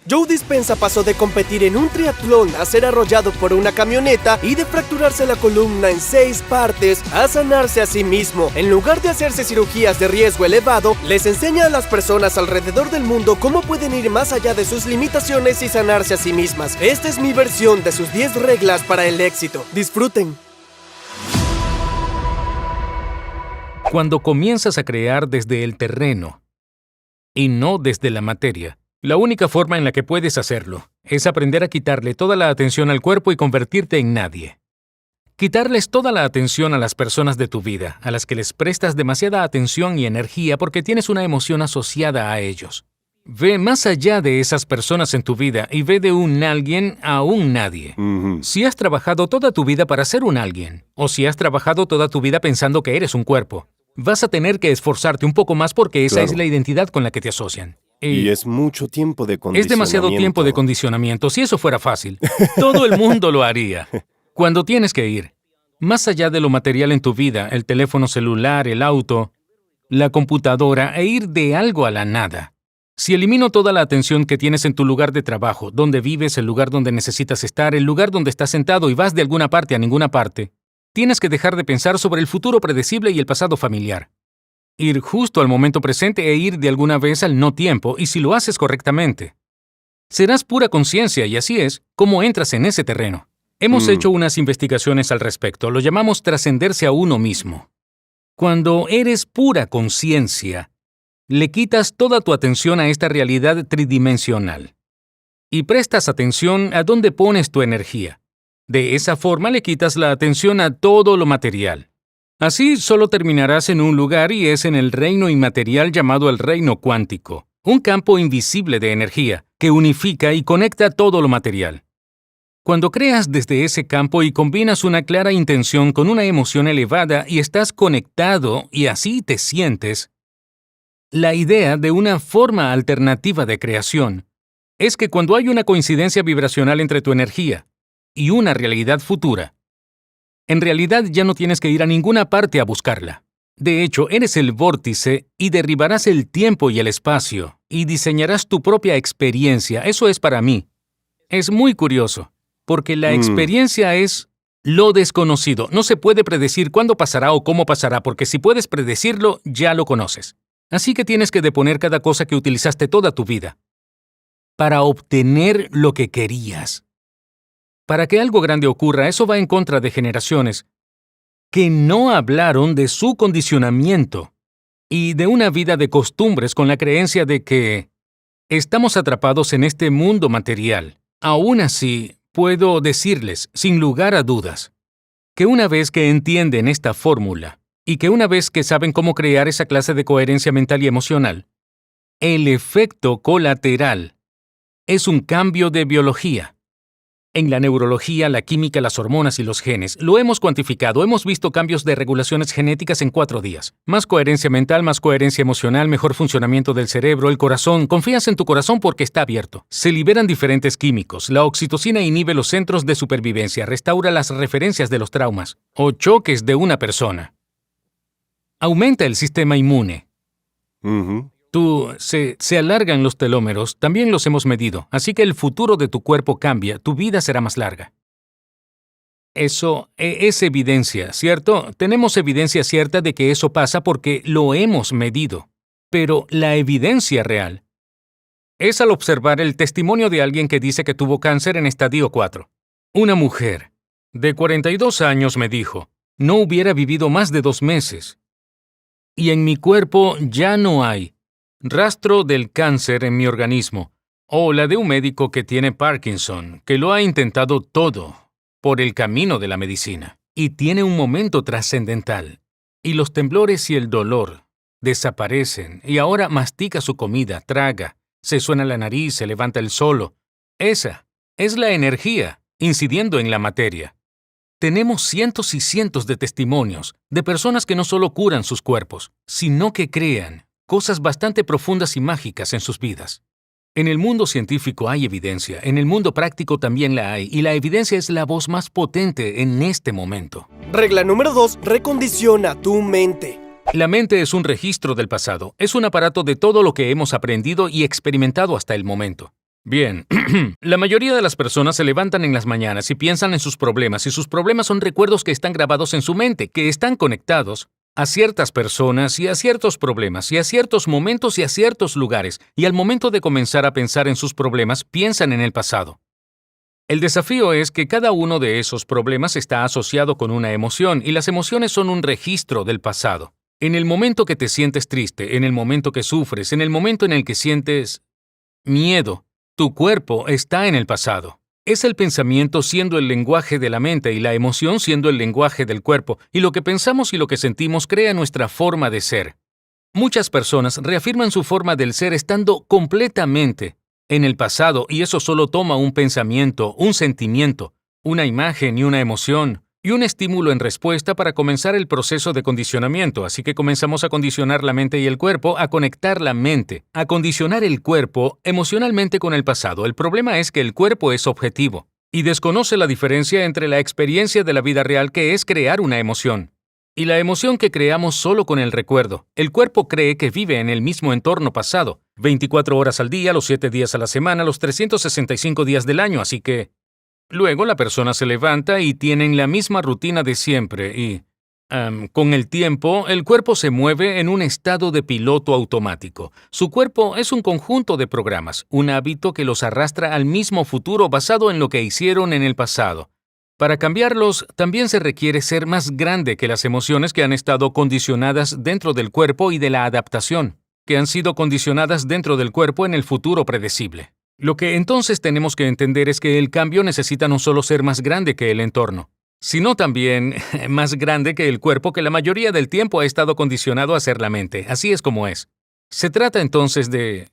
Joe Dispenza pasó de competir en un triatlón a ser arrollado por una camioneta y de fracturarse la columna en 6 partes a sanarse a sí mismo. En lugar de hacerse cirugías de riesgo elevado, les enseña a las personas alrededor del mundo cómo pueden ir más allá de sus limitaciones y sanarse a sí mismas. Esta es mi versión de sus 10 reglas para el éxito. Disfruten. Cuando comienzas a crear desde el terreno y no desde la materia, la única forma en la que puedes hacerlo es aprender a quitarle toda la atención al cuerpo y convertirte en nadie. Quitarles toda la atención a las personas de tu vida, a las que les prestas demasiada atención y energía porque tienes una emoción asociada a ellos. Ve más allá de esas personas en tu vida y ve de un alguien a un nadie. Si has trabajado toda tu vida para ser un alguien, o si has trabajado toda tu vida pensando que eres un cuerpo, vas a tener que esforzarte un poco más porque esa es la identidad con la que te asocian. Y es mucho tiempo de condicionamiento. Es demasiado tiempo de condicionamiento. Si eso fuera fácil, todo el mundo lo haría. Cuando tienes que ir más allá de lo material en tu vida, el teléfono celular, el auto, la computadora, e ir de algo a la nada. Si elimino toda la atención que tienes en tu lugar de trabajo, donde vives, el lugar donde necesitas estar, el lugar donde estás sentado y vas de alguna parte a ninguna parte, tienes que dejar de pensar sobre el futuro predecible y el pasado familiar. Ir justo al momento presente e ir de alguna vez al no tiempo, y si lo haces correctamente, serás pura conciencia y así es como entras en ese terreno. Hemos hecho unas investigaciones al respecto, lo llamamos trascenderse a uno mismo. Cuando eres pura conciencia, le quitas toda tu atención a esta realidad tridimensional y prestas atención a dónde pones tu energía. De esa forma le quitas la atención a todo lo material. Así solo terminarás en un lugar y es en el reino inmaterial llamado el reino cuántico, un campo invisible de energía que unifica y conecta todo lo material. Cuando creas desde ese campo y combinas una clara intención con una emoción elevada y estás conectado y así te sientes, la idea de una forma alternativa de creación es que cuando hay una coincidencia vibracional entre tu energía y una realidad futura, en realidad ya no tienes que ir a ninguna parte a buscarla. De hecho, eres el vórtice y derribarás el tiempo y el espacio y diseñarás tu propia experiencia. Eso es para mí. Es muy curioso, porque la experiencia es lo desconocido. No se puede predecir cuándo pasará o cómo pasará, porque si puedes predecirlo, ya lo conoces. Así que tienes que deponer cada cosa que utilizaste toda tu vida para obtener lo que querías. Para que algo grande ocurra, eso va en contra de generaciones que no hablaron de su condicionamiento y de una vida de costumbres con la creencia de que estamos atrapados en este mundo material. Aún así, puedo decirles, sin lugar a dudas, que una vez que entienden esta fórmula y que una vez que saben cómo crear esa clase de coherencia mental y emocional, el efecto colateral es un cambio de biología. En la neurología, la química, las hormonas y los genes, lo hemos cuantificado, hemos visto cambios de regulaciones genéticas en 4 días. Más coherencia mental, más coherencia emocional, mejor funcionamiento del cerebro, el corazón. Confías en tu corazón porque está abierto. Se liberan diferentes químicos. La oxitocina inhibe los centros de supervivencia, restaura las referencias de los traumas o choques de una persona. Aumenta el sistema inmune. Se alargan los telómeros, también los hemos medido, así que el futuro de tu cuerpo cambia, tu vida será más larga. Eso es evidencia, ¿cierto? Tenemos evidencia cierta de que eso pasa porque lo hemos medido. Pero la evidencia real es al observar el testimonio de alguien que dice que tuvo cáncer en estadio 4. Una mujer de 42 años me dijo, no hubiera vivido más de 2 meses. Y en mi cuerpo ya no hay rastro del cáncer en mi organismo, o la de un médico que tiene Parkinson, que lo ha intentado todo por el camino de la medicina, y tiene un momento trascendental, y los temblores y el dolor desaparecen, y ahora mastica su comida, traga, se suena la nariz, se levanta el solo. Esa es la energía incidiendo en la materia. Tenemos cientos y cientos de testimonios de personas que no solo curan sus cuerpos, sino que crean cosas bastante profundas y mágicas en sus vidas. En el mundo científico hay evidencia, en el mundo práctico también la hay, y la evidencia es la voz más potente en este momento. Regla número 2. Recondiciona tu mente. La mente es un registro del pasado, es un aparato de todo lo que hemos aprendido y experimentado hasta el momento. Bien, la mayoría de las personas se levantan en las mañanas y piensan en sus problemas, y sus problemas son recuerdos que están grabados en su mente, que están conectados a ciertas personas y a ciertos problemas, y a ciertos momentos y a ciertos lugares, y al momento de comenzar a pensar en sus problemas, piensan en el pasado. El desafío es que cada uno de esos problemas está asociado con una emoción, y las emociones son un registro del pasado. En el momento que te sientes triste, en el momento que sufres, en el momento en el que sientes miedo, tu cuerpo está en el pasado. Es el pensamiento siendo el lenguaje de la mente y la emoción siendo el lenguaje del cuerpo, y lo que pensamos y lo que sentimos crea nuestra forma de ser. Muchas personas reafirman su forma del ser estando completamente en el pasado, y eso solo toma un pensamiento, un sentimiento, una imagen y una emoción, y un estímulo en respuesta para comenzar el proceso de condicionamiento. Así que comenzamos a condicionar la mente y el cuerpo, a conectar la mente, a condicionar el cuerpo emocionalmente con el pasado. El problema es que el cuerpo es objetivo y desconoce la diferencia entre la experiencia de la vida real, que es crear una emoción, y la emoción que creamos solo con el recuerdo. El cuerpo cree que vive en el mismo entorno pasado, 24 horas al día, los 7 días a la semana, los 365 días del año, así que luego la persona se levanta y tienen la misma rutina de siempre y, con el tiempo, el cuerpo se mueve en un estado de piloto automático. Su cuerpo es un conjunto de programas, un hábito que los arrastra al mismo futuro basado en lo que hicieron en el pasado. Para cambiarlos, también se requiere ser más grande que las emociones que han estado condicionadas dentro del cuerpo y de la adaptación, que han sido condicionadas dentro del cuerpo en el futuro predecible. Lo que entonces tenemos que entender es que el cambio necesita no solo ser más grande que el entorno, sino también más grande que el cuerpo, que la mayoría del tiempo ha estado condicionado a ser la mente. Así es como es. Se trata entonces de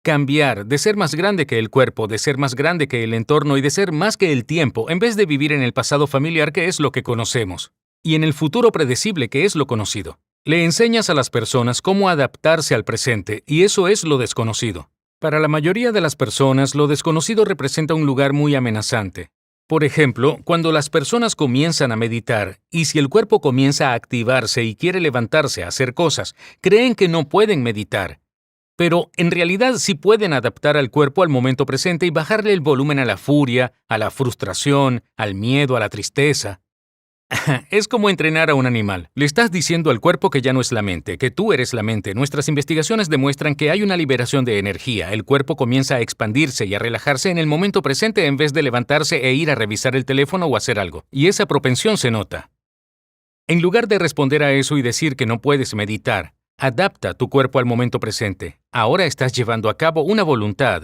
cambiar, de ser más grande que el cuerpo, de ser más grande que el entorno y de ser más que el tiempo, en vez de vivir en el pasado familiar, que es lo que conocemos, y en el futuro predecible, que es lo conocido. Le enseñas a las personas cómo adaptarse al presente, y eso es lo desconocido. Para la mayoría de las personas, lo desconocido representa un lugar muy amenazante. Por ejemplo, cuando las personas comienzan a meditar, y si el cuerpo comienza a activarse y quiere levantarse a hacer cosas, creen que no pueden meditar. Pero en realidad sí pueden adaptar al cuerpo al momento presente y bajarle el volumen a la furia, a la frustración, al miedo, a la tristeza. Es como entrenar a un animal. Le estás diciendo al cuerpo que ya no es la mente, que tú eres la mente. Nuestras investigaciones demuestran que hay una liberación de energía. El cuerpo comienza a expandirse y a relajarse en el momento presente en vez de levantarse e ir a revisar el teléfono o hacer algo. Y esa propensión se nota. En lugar de responder a eso y decir que no puedes meditar, adapta tu cuerpo al momento presente. Ahora estás llevando a cabo una voluntad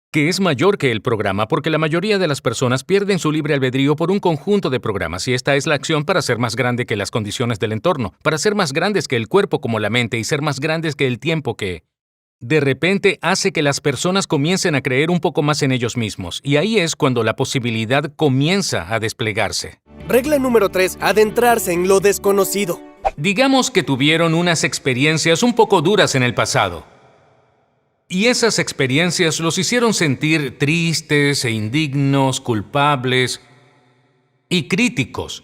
que es mayor que el programa, porque la mayoría de las personas pierden su libre albedrío por un conjunto de programas, y esta es la acción para ser más grande que las condiciones del entorno, para ser más grandes que el cuerpo como la mente y ser más grandes que el tiempo, que de repente hace que las personas comiencen a creer un poco más en ellos mismos, y ahí es cuando la posibilidad comienza a desplegarse. Regla número 3. Adentrarse en lo desconocido. Digamos que tuvieron unas experiencias un poco duras en el pasado. Y esas experiencias los hicieron sentir tristes e indignos, culpables y críticos.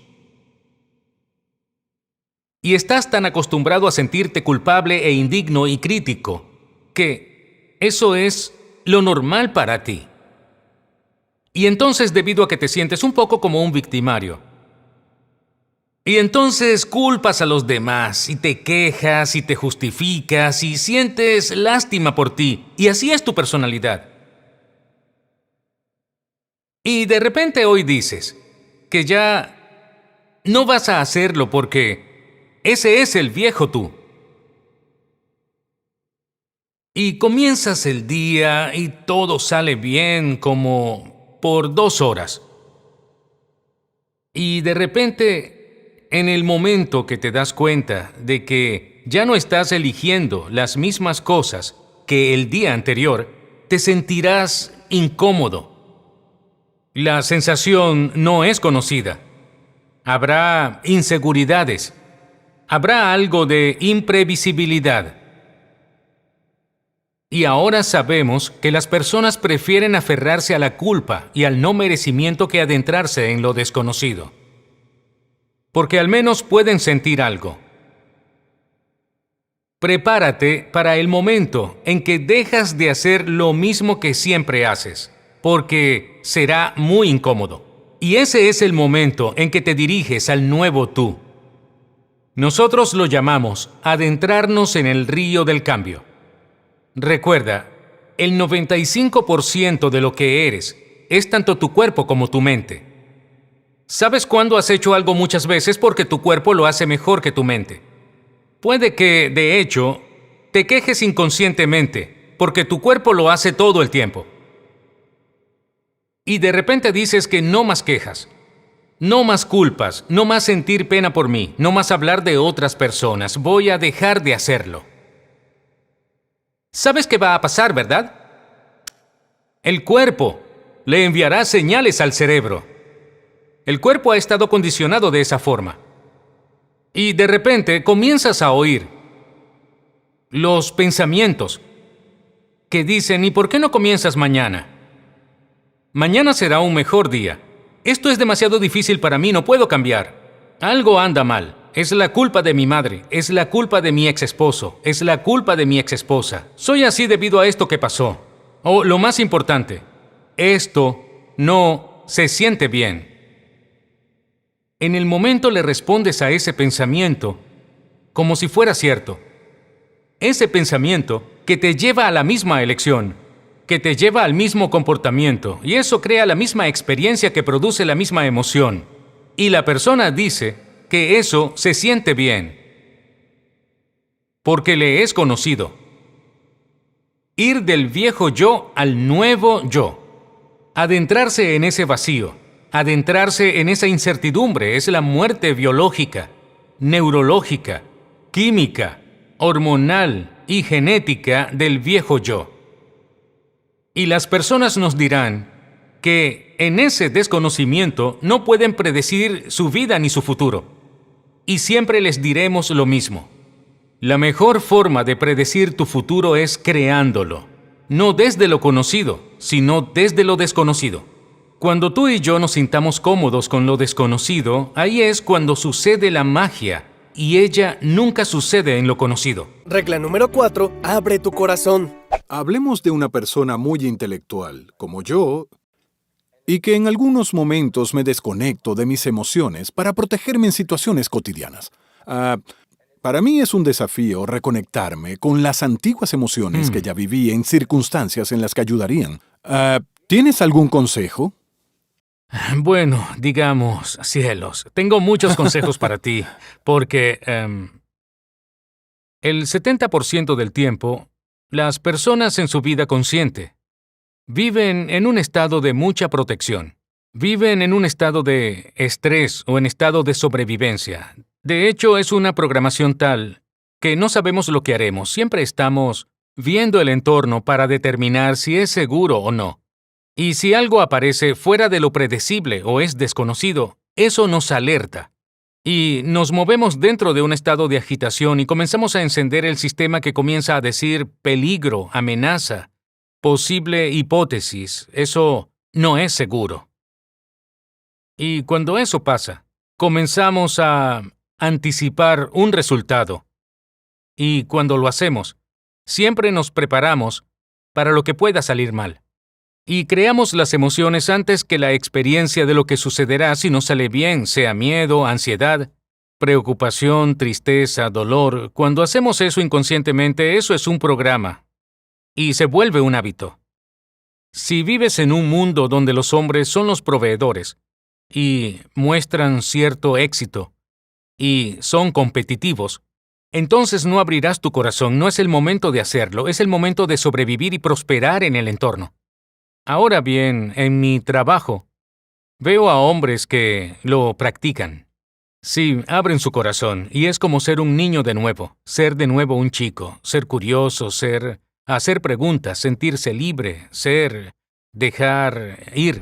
Y estás tan acostumbrado a sentirte culpable e indigno y crítico que eso es lo normal para ti. Y entonces, debido a que te sientes un poco como un victimario, y entonces culpas a los demás, y te quejas, y te justificas, y sientes lástima por ti, y así es tu personalidad. Y de repente hoy dices que ya no vas a hacerlo porque ese es el viejo tú. Y comienzas el día y todo sale bien como por 2 horas. Y de repente, en el momento que te das cuenta de que ya no estás eligiendo las mismas cosas que el día anterior, te sentirás incómodo. La sensación no es conocida. Habrá inseguridades. Habrá algo de imprevisibilidad. Y ahora sabemos que las personas prefieren aferrarse a la culpa y al no merecimiento que adentrarse en lo desconocido. Porque al menos pueden sentir algo. Prepárate para el momento en que dejas de hacer lo mismo que siempre haces, porque será muy incómodo. Y ese es el momento en que te diriges al nuevo tú. Nosotros lo llamamos adentrarnos en el río del cambio. Recuerda, el 95% de lo que eres es tanto tu cuerpo como tu mente. ¿Sabes cuándo has hecho algo muchas veces? Porque tu cuerpo lo hace mejor que tu mente. Puede que, de hecho, te quejes inconscientemente, porque tu cuerpo lo hace todo el tiempo. Y de repente dices que no más quejas, no más culpas, no más sentir pena por mí, no más hablar de otras personas. Voy a dejar de hacerlo. ¿Sabes qué va a pasar, verdad? El cuerpo le enviará señales al cerebro. El cuerpo ha estado condicionado de esa forma. Y de repente comienzas a oír los pensamientos que dicen: ¿y por qué no comienzas mañana? Mañana será un mejor día. Esto es demasiado difícil para mí, no puedo cambiar. Algo anda mal. Es la culpa de mi madre, es la culpa de mi ex esposo, es la culpa de mi ex esposa. Soy así debido a esto que pasó. O lo más importante, esto no se siente bien. En el momento le respondes a ese pensamiento como si fuera cierto. Ese pensamiento que te lleva a la misma elección, que te lleva al mismo comportamiento, y eso crea la misma experiencia que produce la misma emoción. Y la persona dice que eso se siente bien, porque le es conocido. Ir del viejo yo al nuevo yo. Adentrarse en ese vacío. Adentrarse en esa incertidumbre es la muerte biológica, neurológica, química, hormonal y genética del viejo yo. Y las personas nos dirán que en ese desconocimiento no pueden predecir su vida ni su futuro. Y siempre les diremos lo mismo. La mejor forma de predecir tu futuro es creándolo, no desde lo conocido, sino desde lo desconocido. Cuando tú y yo nos sintamos cómodos con lo desconocido, ahí es cuando sucede la magia, y ella nunca sucede en lo conocido. Regla número 4. Abre tu corazón. Hablemos de una persona muy intelectual, como yo, y que en algunos momentos me desconecto de mis emociones para protegerme en situaciones cotidianas. Para mí es un desafío reconectarme con las antiguas emociones que ya viví en circunstancias en las que ayudarían. ¿Tienes algún consejo? Bueno, digamos, cielos, tengo muchos consejos para ti, porque el 70% del tiempo, las personas en su vida consciente viven en un estado de mucha protección. Viven en un estado de estrés o en estado de sobrevivencia. De hecho, es una programación tal que no sabemos lo que haremos. Siempre estamos viendo el entorno para determinar si es seguro o no. Y si algo aparece fuera de lo predecible o es desconocido, eso nos alerta. Y nos movemos dentro de un estado de agitación y comenzamos a encender el sistema que comienza a decir peligro, amenaza, posible hipótesis. Eso no es seguro. Y cuando eso pasa, comenzamos a anticipar un resultado. Y cuando lo hacemos, siempre nos preparamos para lo que pueda salir mal. Y creamos las emociones antes que la experiencia de lo que sucederá si no sale bien, sea miedo, ansiedad, preocupación, tristeza, dolor. Cuando hacemos eso inconscientemente, eso es un programa. Y se vuelve un hábito. Si vives en un mundo donde los hombres son los proveedores y muestran cierto éxito y son competitivos, entonces no abrirás tu corazón. No es el momento de hacerlo, es el momento de sobrevivir y prosperar en el entorno. Ahora bien, en mi trabajo, veo a hombres que lo practican. Sí, abren su corazón, y es como ser un niño de nuevo, ser de nuevo un chico, ser curioso, hacer preguntas, sentirse libre, dejar ir.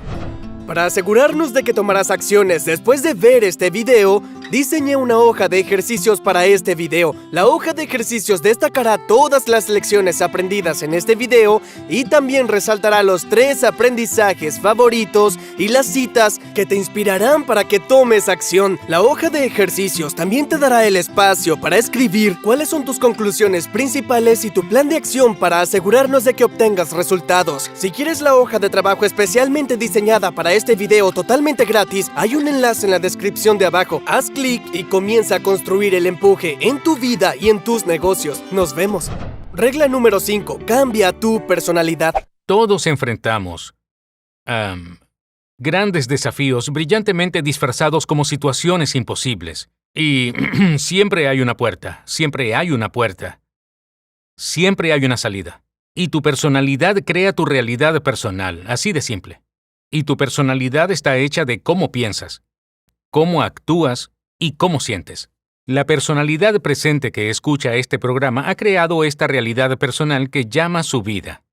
Para asegurarnos de que tomarás acciones después de ver este video, Diseñé una hoja de ejercicios para este video. La hoja de ejercicios destacará todas las lecciones aprendidas en este video y también resaltará los 3 aprendizajes favoritos y las citas que te inspirarán para que tomes acción. La hoja de ejercicios también te dará el espacio para escribir cuáles son tus conclusiones principales y tu plan de acción para asegurarnos de que obtengas resultados. Si quieres la hoja de trabajo especialmente diseñada para este video totalmente gratis, hay un enlace en la descripción de abajo. Haz clic y comienza a construir el empuje en tu vida y en tus negocios. Nos vemos. Regla número 5. Cambia tu personalidad. Todos enfrentamos grandes desafíos brillantemente disfrazados como situaciones imposibles. Y siempre hay una puerta, siempre hay una puerta. Siempre hay una salida. Y tu personalidad crea tu realidad personal, así de simple. Y tu personalidad está hecha de cómo piensas, cómo actúas y cómo sientes. La personalidad presente que escucha este programa ha creado esta realidad personal que llama su vida.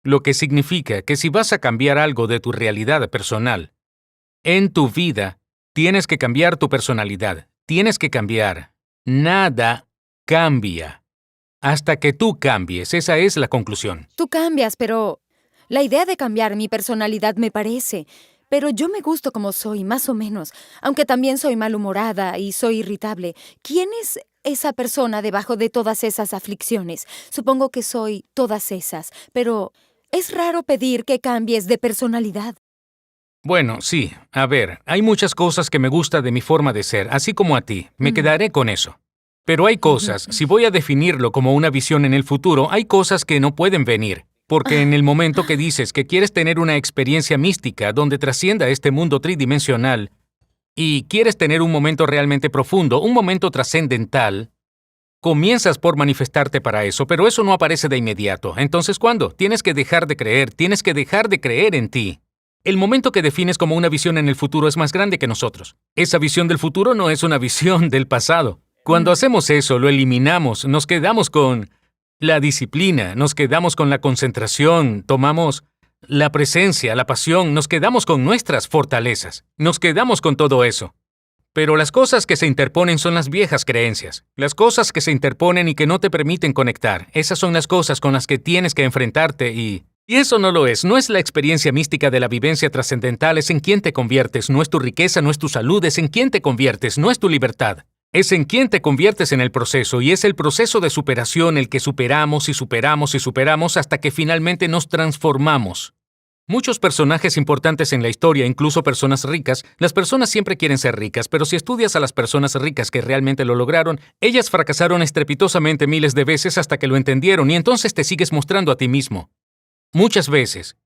Lo que significa que si vas a cambiar algo de tu realidad personal, en tu vida, tienes que cambiar tu personalidad. Tienes que cambiar. Nada cambia. Hasta que tú cambies, esa es la conclusión. Tú cambias, pero la idea de cambiar mi personalidad me parece. Pero yo me gusto como soy, más o menos, aunque también soy malhumorada y soy irritable. ¿Quién es esa persona debajo de todas esas aflicciones? Supongo que soy todas esas, pero es raro pedir que cambies de personalidad. Bueno, sí. A ver, hay muchas cosas que me gusta de mi forma de ser, así como a ti. Me quedaré con eso. Pero hay cosas, si voy a definirlo como una visión en el futuro, hay cosas que no pueden venir. Porque en el momento que dices que quieres tener una experiencia mística donde trascienda este mundo tridimensional y quieres tener un momento realmente profundo, un momento trascendental, comienzas por manifestarte para eso, pero eso no aparece de inmediato. Entonces, ¿cuándo? Tienes que dejar de creer en ti. El momento que defines como una visión en el futuro es más grande que nosotros. Esa visión del futuro no es una visión del pasado. Cuando hacemos eso, lo eliminamos, nos quedamos con la disciplina, nos quedamos con la concentración, tomamos la presencia, la pasión, nos quedamos con nuestras fortalezas, nos quedamos con todo eso. Pero las cosas que se interponen son las viejas creencias, las cosas que se interponen y que no te permiten conectar. Esas son las cosas con las que tienes que enfrentarte y eso no es la experiencia mística de la vivencia trascendental, es en quién te conviertes, no es tu riqueza, no es tu salud, es en quién te conviertes, no es tu libertad. Es en quién te conviertes en el proceso y es el proceso de superación el que superamos y superamos y superamos hasta que finalmente nos transformamos. Muchos personajes importantes en la historia, incluso personas ricas, las personas siempre quieren ser ricas, pero si estudias a las personas ricas que realmente lo lograron, ellas fracasaron estrepitosamente miles de veces hasta que lo entendieron y entonces te sigues mostrando a ti mismo. Muchas veces,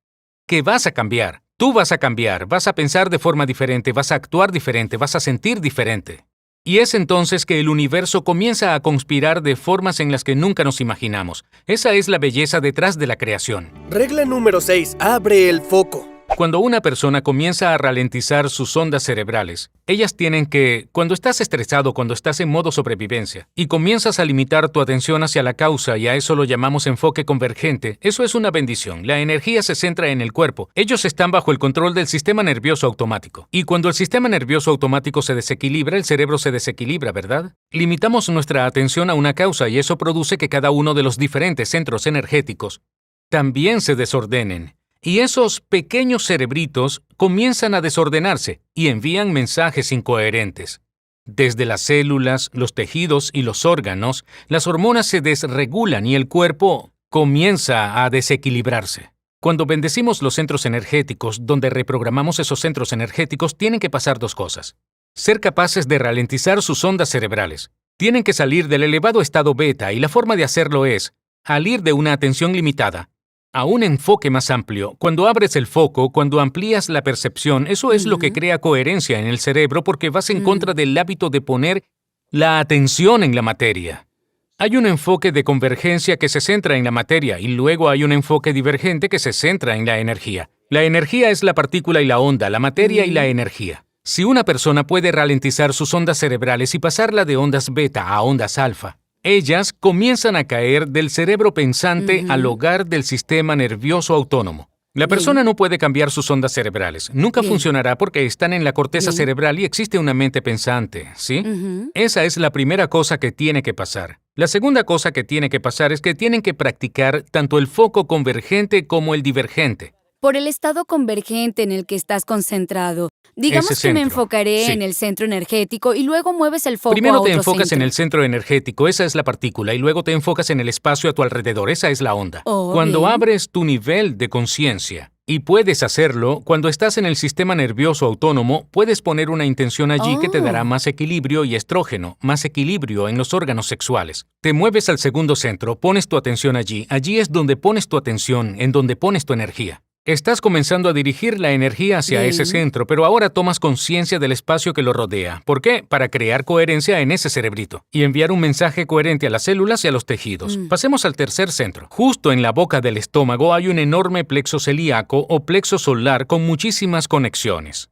que vas a cambiar, tú vas a cambiar, vas a pensar de forma diferente, vas a actuar diferente, vas a sentir diferente. Y es entonces que el universo comienza a conspirar de formas en las que nunca nos imaginamos. Esa es la belleza detrás de la creación. Regla número 6. Abre el foco. Cuando una persona comienza a ralentizar sus ondas cerebrales, ellas tienen que, cuando estás estresado, cuando estás en modo sobrevivencia, y comienzas a limitar tu atención hacia la causa, y a eso lo llamamos enfoque convergente, eso es una bendición. La energía se centra en el cuerpo. Ellos están bajo el control del sistema nervioso automático. Y cuando el sistema nervioso automático se desequilibra, el cerebro se desequilibra, ¿verdad? Limitamos nuestra atención a una causa, y eso produce que cada uno de los diferentes centros energéticos también se desordenen. Y esos pequeños cerebritos comienzan a desordenarse y envían mensajes incoherentes. Desde las células, los tejidos y los órganos, las hormonas se desregulan y el cuerpo comienza a desequilibrarse. Cuando bendecimos los centros energéticos, donde reprogramamos esos centros energéticos, tienen que pasar 2 cosas. Ser capaces de ralentizar sus ondas cerebrales. Tienen que salir del elevado estado beta y la forma de hacerlo es al ir de una atención limitada a un enfoque más amplio. Cuando abres el foco, cuando amplías la percepción, eso es lo que crea coherencia en el cerebro porque vas en contra del hábito de poner la atención en la materia. Hay un enfoque de convergencia que se centra en la materia y luego hay un enfoque divergente que se centra en la energía. La energía es la partícula y la onda, la materia y la energía. Si una persona puede ralentizar sus ondas cerebrales y pasarla de ondas beta a ondas alfa, ellas comienzan a caer del cerebro pensante al hogar del sistema nervioso autónomo. La persona no puede cambiar sus ondas cerebrales. Nunca Bien. funcionará porque están en la corteza Bien. cerebral y existe una mente pensante, ¿sí? Ujú. Esa es la primera cosa que tiene que pasar. La segunda cosa que tiene que pasar es que tienen que practicar tanto el foco convergente como el divergente. Por el estado convergente en el que estás concentrado, digamos Ese que me centro, enfocaré sí. en el centro energético y luego mueves el foco a Primero te otro enfocas en centro. el centro energético, esa es la partícula, y luego te enfocas en el espacio a tu alrededor, esa es la onda. Oh, Cuando bien. abres tu nivel de conciencia, y puedes hacerlo, cuando estás en el sistema nervioso autónomo, puedes poner una intención allí que te dará Oh. más equilibrio y estrógeno, más equilibrio en los órganos sexuales. Te mueves al segundo centro, pones tu atención allí, allí es donde pones tu atención, en donde pones tu energía. Estás comenzando a dirigir la energía hacia Bien. ese centro, pero ahora tomas conciencia del espacio que lo rodea. ¿Por qué? Para crear coherencia en ese cerebrito y enviar un mensaje coherente a las células y a los tejidos. Pasemos al tercer centro. Justo en la boca del estómago hay un enorme plexo celíaco o plexo solar con muchísimas conexiones.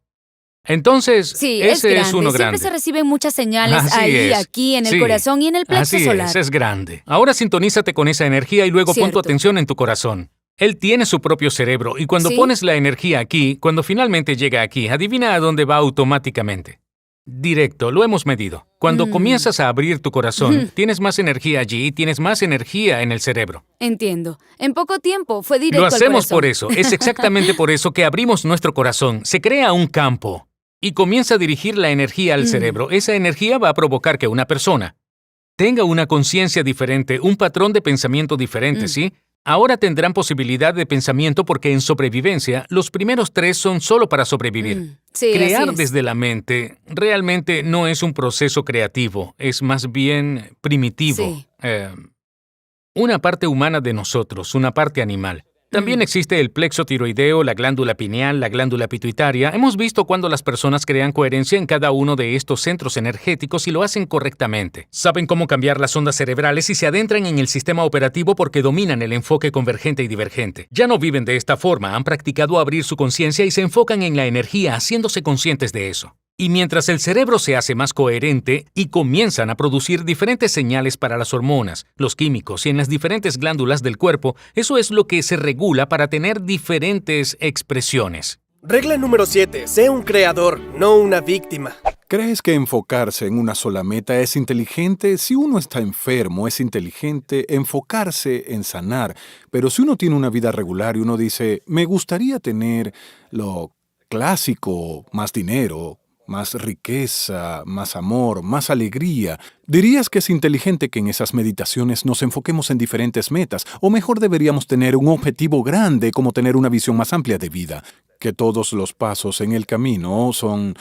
Entonces, Sí, ese grande. es uno Siempre grande. se reciben muchas señales Así ahí, es. aquí, en el Sí. corazón y en el plexo Así solar. es grande. Ahora sintonízate con esa energía y luego pon tu Cierto. atención en tu corazón. Él tiene su propio cerebro y cuando ¿Sí? pones la energía aquí, cuando finalmente llega aquí, adivina a dónde va automáticamente. Directo, lo hemos medido. Cuando comienzas a abrir tu corazón, tienes más energía allí y tienes más energía en el cerebro. Entiendo. En poco tiempo fue directo Lo al hacemos corazón. por eso, es exactamente por eso que abrimos nuestro corazón. Se crea un campo y comienza a dirigir la energía al cerebro. Esa energía va a provocar que una persona tenga una conciencia diferente, un patrón de pensamiento diferente, ¿sí? Ahora tendrán posibilidad de pensamiento porque en sobrevivencia, los primeros 3 son solo para sobrevivir. Sí, Crear así es. desde la mente realmente no es un proceso creativo, es más bien primitivo. Sí. Una parte humana de nosotros, una parte animal. También existe el plexo tiroideo, la glándula pineal, la glándula pituitaria. Hemos visto cuando las personas crean coherencia en cada uno de estos centros energéticos y lo hacen correctamente. Saben cómo cambiar las ondas cerebrales y se adentran en el sistema operativo porque dominan el enfoque convergente y divergente. Ya no viven de esta forma, han practicado abrir su conciencia y se enfocan en la energía haciéndose conscientes de eso. Y mientras el cerebro se hace más coherente y comienzan a producir diferentes señales para las hormonas, los químicos y en las diferentes glándulas del cuerpo, eso es lo que se regula para tener diferentes expresiones. Regla número 7. Sé un creador, no una víctima. ¿Crees que enfocarse en una sola meta es inteligente? Si uno está enfermo, es inteligente enfocarse en sanar. Pero si uno tiene una vida regular y uno dice, me gustaría tener lo clásico, más dinero, más riqueza, más amor, más alegría. ¿Dirías que es inteligente que en esas meditaciones nos enfoquemos en diferentes metas? O mejor deberíamos tener un objetivo grande como tener una visión más amplia de vida, que todos los pasos en el camino son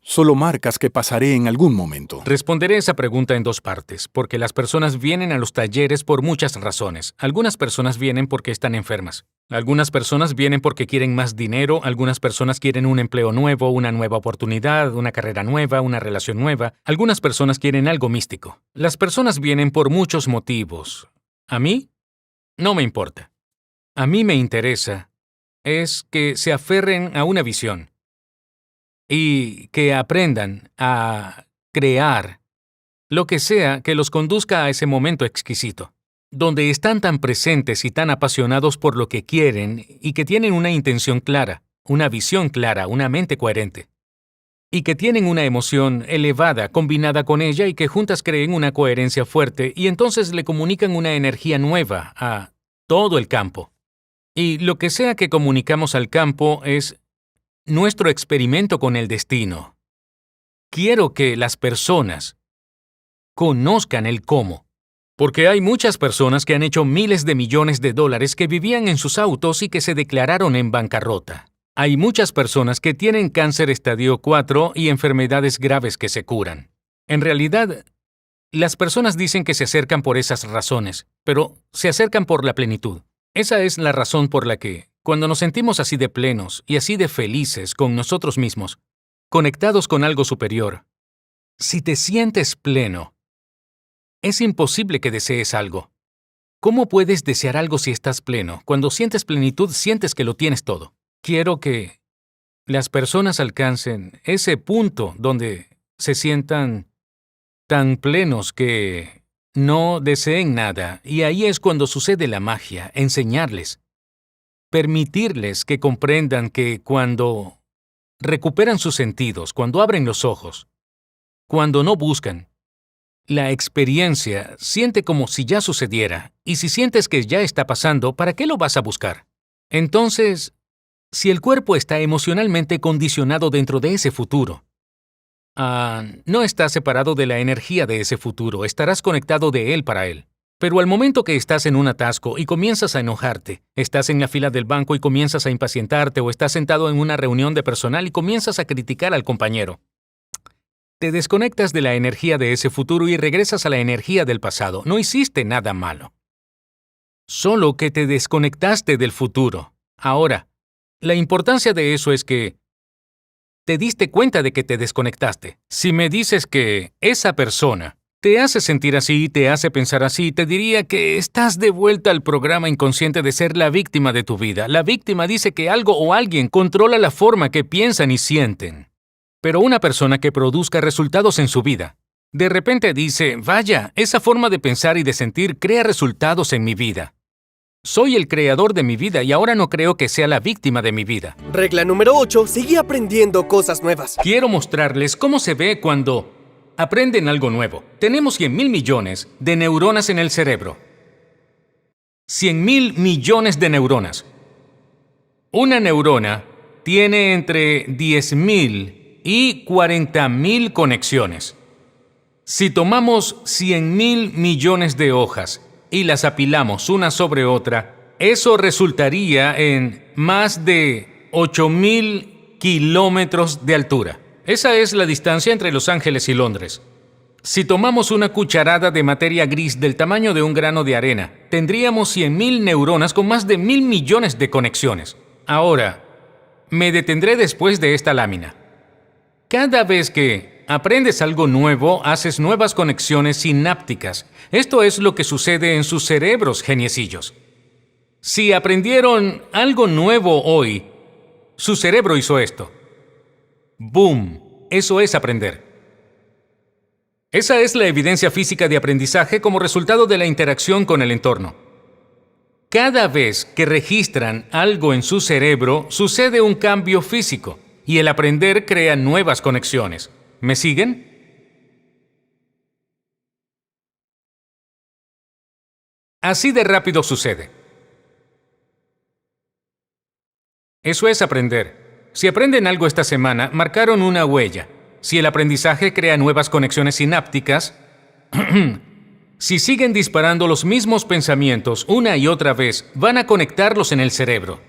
solo marcas que pasaré en algún momento. Responderé esa pregunta en 2 partes, porque las personas vienen a los talleres por muchas razones. Algunas personas vienen porque están enfermas. Algunas personas vienen porque quieren más dinero, algunas personas quieren un empleo nuevo, una nueva oportunidad, una carrera nueva, una relación nueva. Algunas personas quieren algo místico. Las personas vienen por muchos motivos. A mí, no me importa. A mí me interesa es que se aferren a una visión y que aprendan a crear lo que sea que los conduzca a ese momento exquisito, donde están tan presentes y tan apasionados por lo que quieren y que tienen una intención clara, una visión clara, una mente coherente, y que tienen una emoción elevada combinada con ella y que juntas creen una coherencia fuerte y entonces le comunican una energía nueva a todo el campo. Y lo que sea que comunicamos al campo es nuestro experimento con el destino. Quiero que las personas conozcan el cómo. Porque hay muchas personas que han hecho miles de millones de dólares que vivían en sus autos y que se declararon en bancarrota. Hay muchas personas que tienen cáncer estadio 4 y enfermedades graves que se curan. En realidad, las personas dicen que se acercan por esas razones, pero se acercan por la plenitud. Esa es la razón por la que, cuando nos sentimos así de plenos y así de felices con nosotros mismos, conectados con algo superior, si te sientes pleno, es imposible que desees algo. ¿Cómo puedes desear algo si estás pleno? Cuando sientes plenitud, sientes que lo tienes todo. Quiero que las personas alcancen ese punto donde se sientan tan plenos que no deseen nada, y ahí es cuando sucede la magia, enseñarles permitirles que comprendan que cuando recuperan sus sentidos, cuando abren los ojos, cuando no buscan, la experiencia siente como si ya sucediera, y si sientes que ya está pasando, ¿para qué lo vas a buscar? Entonces, si el cuerpo está emocionalmente condicionado dentro de ese futuro, no estás separado de la energía de ese futuro, estarás conectado de él para él. Pero al momento que estás en un atasco y comienzas a enojarte, estás en la fila del banco y comienzas a impacientarte, o estás sentado en una reunión de personal y comienzas a criticar al compañero, te desconectas de la energía de ese futuro y regresas a la energía del pasado. No hiciste nada malo. Solo que te desconectaste del futuro. Ahora, la importancia de eso es que te diste cuenta de que te desconectaste. Si me dices que esa persona te hace sentir así, te hace pensar así, te diría que estás de vuelta al programa inconsciente de ser la víctima de tu vida. La víctima dice que algo o alguien controla la forma que piensan y sienten. Pero una persona que produzca resultados en su vida, de repente dice, vaya, esa forma de pensar y de sentir crea resultados en mi vida. Soy el creador de mi vida y ahora no creo que sea la víctima de mi vida. Regla número 8. Sigue aprendiendo cosas nuevas. Quiero mostrarles cómo se ve cuando aprenden algo nuevo. Tenemos 100,000 millones de neuronas en el cerebro. 100,000 millones de neuronas. Una neurona tiene entre 10,000 y 40,000 conexiones. Si tomamos 100,000 millones de hojas y las apilamos una sobre otra, eso resultaría en más de 8,000 kilómetros de altura. Esa es la distancia entre Los Ángeles y Londres. Si tomamos una cucharada de materia gris del tamaño de un grano de arena, tendríamos 100,000 neuronas con más de 1,000 millones de conexiones. Ahora, me detendré después de esta lámina. Cada vez que aprendes algo nuevo, haces nuevas conexiones sinápticas. Esto es lo que sucede en sus cerebros, geniecillos. Si aprendieron algo nuevo hoy, su cerebro hizo esto. ¡Boom! Eso es aprender. Esa es la evidencia física de aprendizaje como resultado de la interacción con el entorno. Cada vez que registran algo en su cerebro, sucede un cambio físico, y el aprender crea nuevas conexiones. ¿Me siguen? Así de rápido sucede. Eso es aprender. Si aprenden algo esta semana, marcaron una huella. Si el aprendizaje crea nuevas conexiones sinápticas, si siguen disparando los mismos pensamientos una y otra vez, van a conectarlos en el cerebro.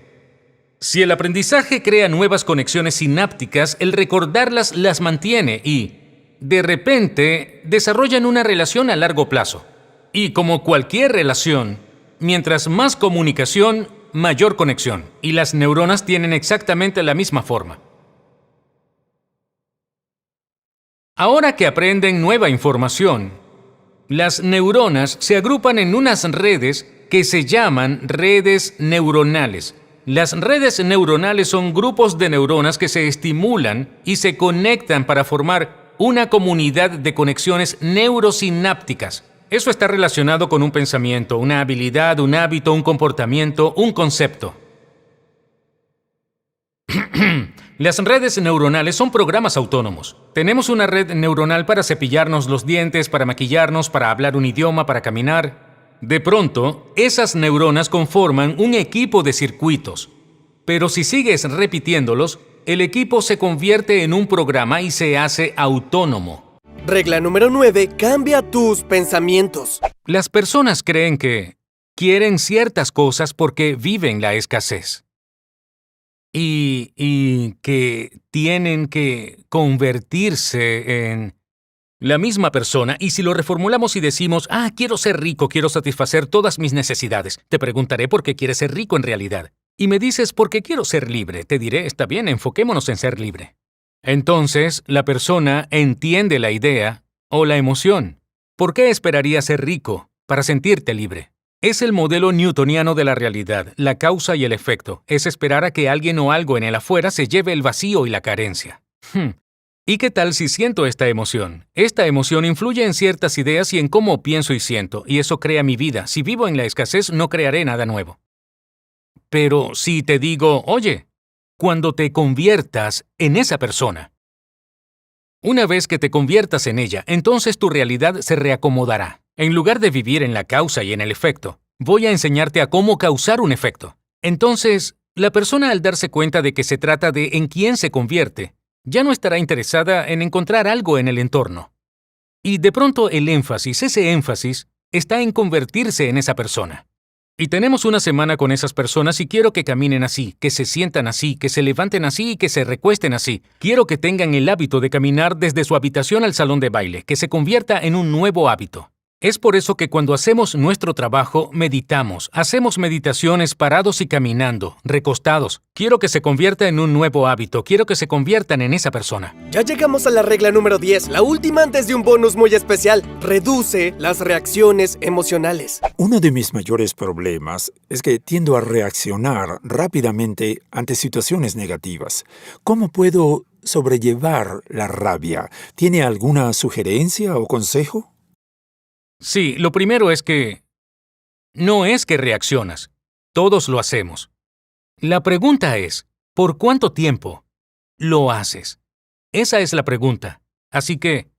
Si el aprendizaje crea nuevas conexiones sinápticas, el recordarlas las mantiene y, de repente, desarrollan una relación a largo plazo. Y como cualquier relación, mientras más comunicación, mayor conexión. Y las neuronas tienen exactamente la misma forma. Ahora que aprenden nueva información, las neuronas se agrupan en unas redes que se llaman redes neuronales. Las redes neuronales son grupos de neuronas que se estimulan y se conectan para formar una comunidad de conexiones neurosinápticas. Eso está relacionado con un pensamiento, una habilidad, un hábito, un comportamiento, un concepto. Las redes neuronales son programas autónomos. Tenemos una red neuronal para cepillarnos los dientes, para maquillarnos, para hablar un idioma, para caminar. De pronto, esas neuronas conforman un equipo de circuitos. Pero si sigues repitiéndolos, el equipo se convierte en un programa y se hace autónomo. Regla número 9. Cambia tus pensamientos. Las personas creen que quieren ciertas cosas porque viven la escasez. Y que tienen que convertirse en la misma persona. Y si lo reformulamos y decimos, quiero ser rico, quiero satisfacer todas mis necesidades, te preguntaré por qué quieres ser rico en realidad. Y me dices, porque quiero ser libre. Te diré, está bien, enfoquémonos en ser libre. Entonces, la persona entiende la idea o la emoción. ¿Por qué esperaría ser rico? Para sentirte libre. Es el modelo newtoniano de la realidad, la causa y el efecto. Es esperar a que alguien o algo en el afuera se lleve el vacío y la carencia. ¿Y qué tal si siento esta emoción? Esta emoción influye en ciertas ideas y en cómo pienso y siento, y eso crea mi vida. Si vivo en la escasez, no crearé nada nuevo. Pero si te digo, oye, cuando te conviertas en esa persona, una vez que te conviertas en ella, entonces tu realidad se reacomodará. En lugar de vivir en la causa y en el efecto, voy a enseñarte a cómo causar un efecto. Entonces, la persona al darse cuenta de que se trata de en quién se convierte, ya no estará interesada en encontrar algo en el entorno. Y de pronto ese énfasis, está en convertirse en esa persona. Y tenemos una semana con esas personas y quiero que caminen así, que se sientan así, que se levanten así y que se recuesten así. Quiero que tengan el hábito de caminar desde su habitación al salón de baile, que se convierta en un nuevo hábito. Es por eso que cuando hacemos nuestro trabajo, meditamos. Hacemos meditaciones parados y caminando, recostados. Quiero que se convierta en un nuevo hábito. Quiero que se conviertan en esa persona. Ya llegamos a la regla número 10, la última antes de un bonus muy especial. Reduce las reacciones emocionales. Uno de mis mayores problemas es que tiendo a reaccionar rápidamente ante situaciones negativas. ¿Cómo puedo sobrellevar la rabia? ¿Tiene alguna sugerencia o consejo? Sí, lo primero es que no es que reaccionas. Todos lo hacemos. La pregunta es, ¿por cuánto tiempo lo haces? Esa es la pregunta. Así que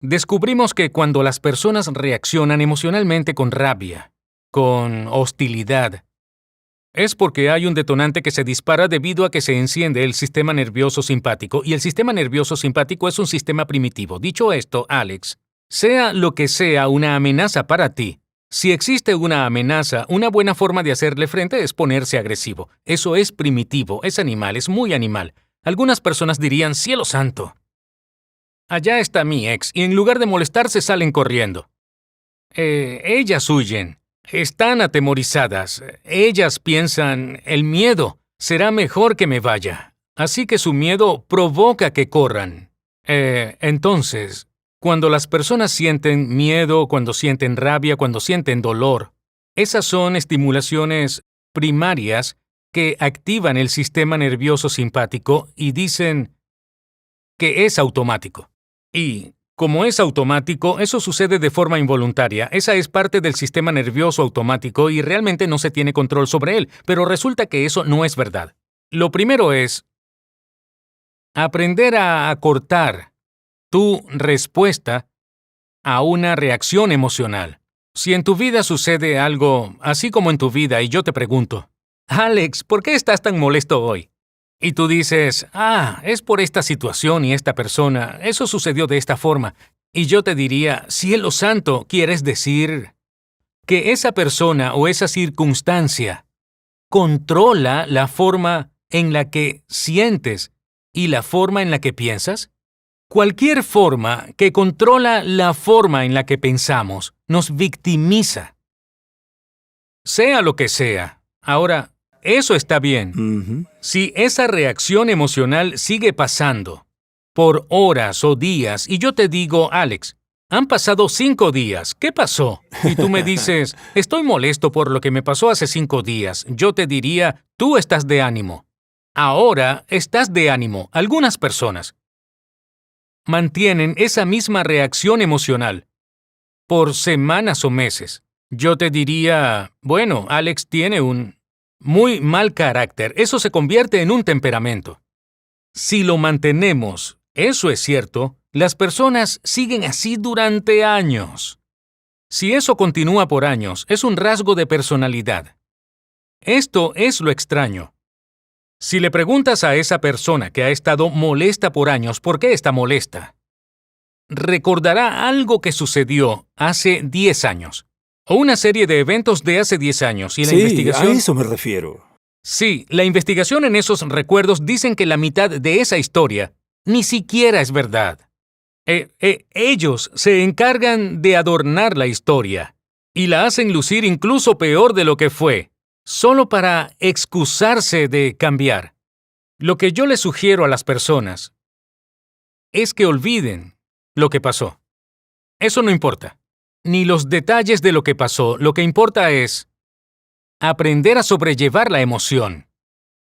descubrimos que cuando las personas reaccionan emocionalmente con rabia, con hostilidad, es porque hay un detonante que se dispara debido a que se enciende el sistema nervioso simpático, y el sistema nervioso simpático es un sistema primitivo. Dicho esto, Alex, sea lo que sea una amenaza para ti, si existe una amenaza, una buena forma de hacerle frente es ponerse agresivo. Eso es primitivo, es animal, es muy animal. Algunas personas dirían, cielo santo, allá está mi ex, y en lugar de molestarse salen corriendo. Ellas huyen, están atemorizadas, ellas piensan, el miedo será mejor que me vaya. Así que su miedo provoca que corran. Entonces, cuando las personas sienten miedo, cuando sienten rabia, cuando sienten dolor, esas son estimulaciones primarias que activan el sistema nervioso simpático y dicen que es automático. Y como es automático, eso sucede de forma involuntaria. Esa es parte del sistema nervioso automático y realmente no se tiene control sobre él, pero resulta que eso no es verdad. Lo primero es aprender a acortar tu respuesta a una reacción emocional. Si en tu vida sucede algo así como en tu vida y yo te pregunto, Alex, ¿por qué estás tan molesto hoy? Y tú dices, es por esta situación y esta persona, eso sucedió de esta forma. Y yo te diría, cielo santo, ¿quieres decir que esa persona o esa circunstancia controla la forma en la que sientes y la forma en la que piensas? Cualquier forma que controla la forma en la que pensamos nos victimiza. Sea lo que sea. Ahora, eso está bien. Si esa reacción emocional sigue pasando por horas o días y yo te digo, Alex, han pasado 5 días, ¿qué pasó? Y tú me dices, estoy molesto por lo que me pasó hace 5 días. Yo te diría, tú estás de ánimo. Ahora estás de ánimo. Algunas personas mantienen esa misma reacción emocional por semanas o meses. Yo te diría, bueno, Alex tiene un muy mal carácter. Eso se convierte en un temperamento. Si lo mantenemos, eso es cierto, las personas siguen así durante años. Si eso continúa por años, es un rasgo de personalidad. Esto es lo extraño. Si le preguntas a esa persona que ha estado molesta por años por qué está molesta, recordará algo que sucedió hace 10 años, o una serie de eventos de hace 10 años, y la investigación... a eso me refiero. Sí, la investigación en esos recuerdos dicen que la mitad de esa historia ni siquiera es verdad. Ellos se encargan de adornar la historia, y la hacen lucir incluso peor de lo que fue, solo para excusarse de cambiar. Lo que yo le sugiero a las personas es que olviden lo que pasó. Eso no importa. Ni los detalles de lo que pasó. Lo que importa es aprender a sobrellevar la emoción.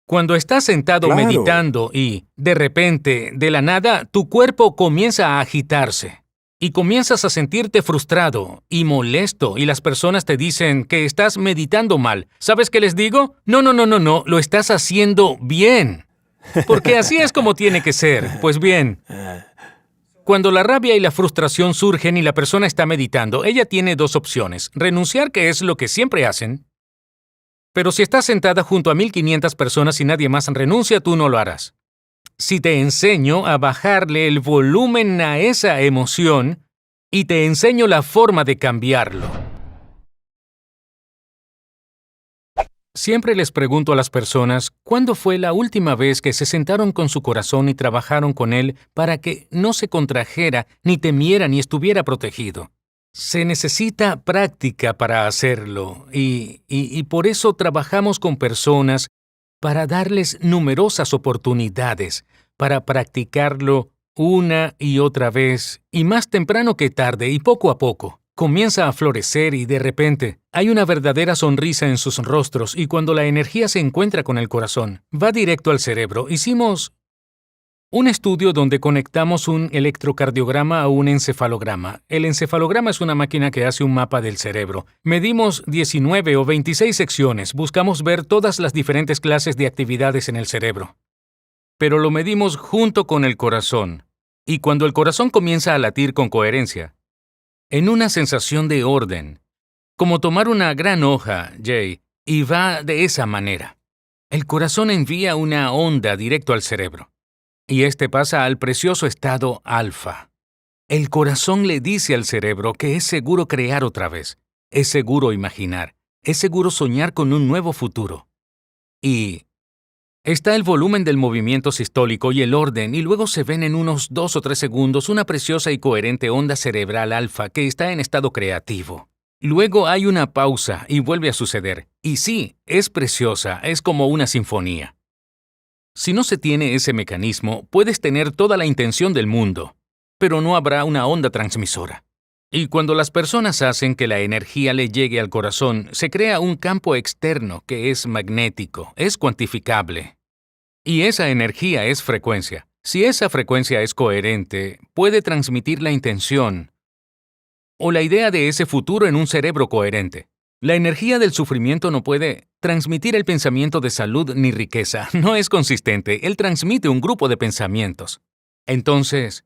Cuando estás sentado meditando y, de repente, de la nada, tu cuerpo comienza a agitarse. y comienzas a sentirte frustrado y molesto y las personas te dicen que estás meditando mal. ¿Sabes qué les digo? No, lo estás haciendo bien. Porque así es como tiene que ser. Pues bien, cuando la rabia y la frustración surgen y la persona está meditando, ella tiene dos opciones. Renunciar, que es lo que siempre hacen. Pero si estás sentada junto a 1,500 personas y nadie más renuncia, tú no lo harás. Si te enseño a bajarle el volumen a esa emoción y te enseño la forma de cambiarlo. Siempre les pregunto a las personas, ¿cuándo fue la última vez que se sentaron con su corazón y trabajaron con él para que no se contrajera, ni temiera, ni estuviera protegido? Se necesita práctica para hacerlo y por eso trabajamos con personas para darles numerosas oportunidades para practicarlo una y otra vez, y más temprano que tarde y poco a poco. Comienza a florecer y de repente hay una verdadera sonrisa en sus rostros y cuando la energía se encuentra con el corazón, va directo al cerebro. Hicimos un estudio donde conectamos un electrocardiograma a un encefalograma. El encefalograma es una máquina que hace un mapa del cerebro. Medimos 19 o 26 secciones, buscamos ver todas las diferentes clases de actividades en el cerebro. Pero lo medimos junto con el corazón. Y cuando el corazón comienza a latir con coherencia, en una sensación de orden, como tomar una gran hoja, Jay, y va de esa manera. El corazón envía una onda directo al cerebro, y este pasa al precioso estado alfa. El corazón le dice al cerebro que es seguro crear otra vez, es seguro imaginar, es seguro soñar con un nuevo futuro. Y está el volumen del movimiento sistólico y el orden, y luego se ven en unos 2 o 3 segundos una preciosa y coherente onda cerebral alfa que está en estado creativo. Luego hay una pausa y vuelve a suceder. Y sí, es preciosa, es como una sinfonía. Si no se tiene ese mecanismo, puedes tener toda la intención del mundo, pero no habrá una onda transmisora. Y cuando las personas hacen que la energía le llegue al corazón, se crea un campo externo que es magnético, es cuantificable. Y esa energía es frecuencia. Si esa frecuencia es coherente, puede transmitir la intención o la idea de ese futuro en un cerebro coherente. La energía del sufrimiento no puede transmitir el pensamiento de salud ni riqueza. No es consistente. Él transmite un grupo de pensamientos. Entonces,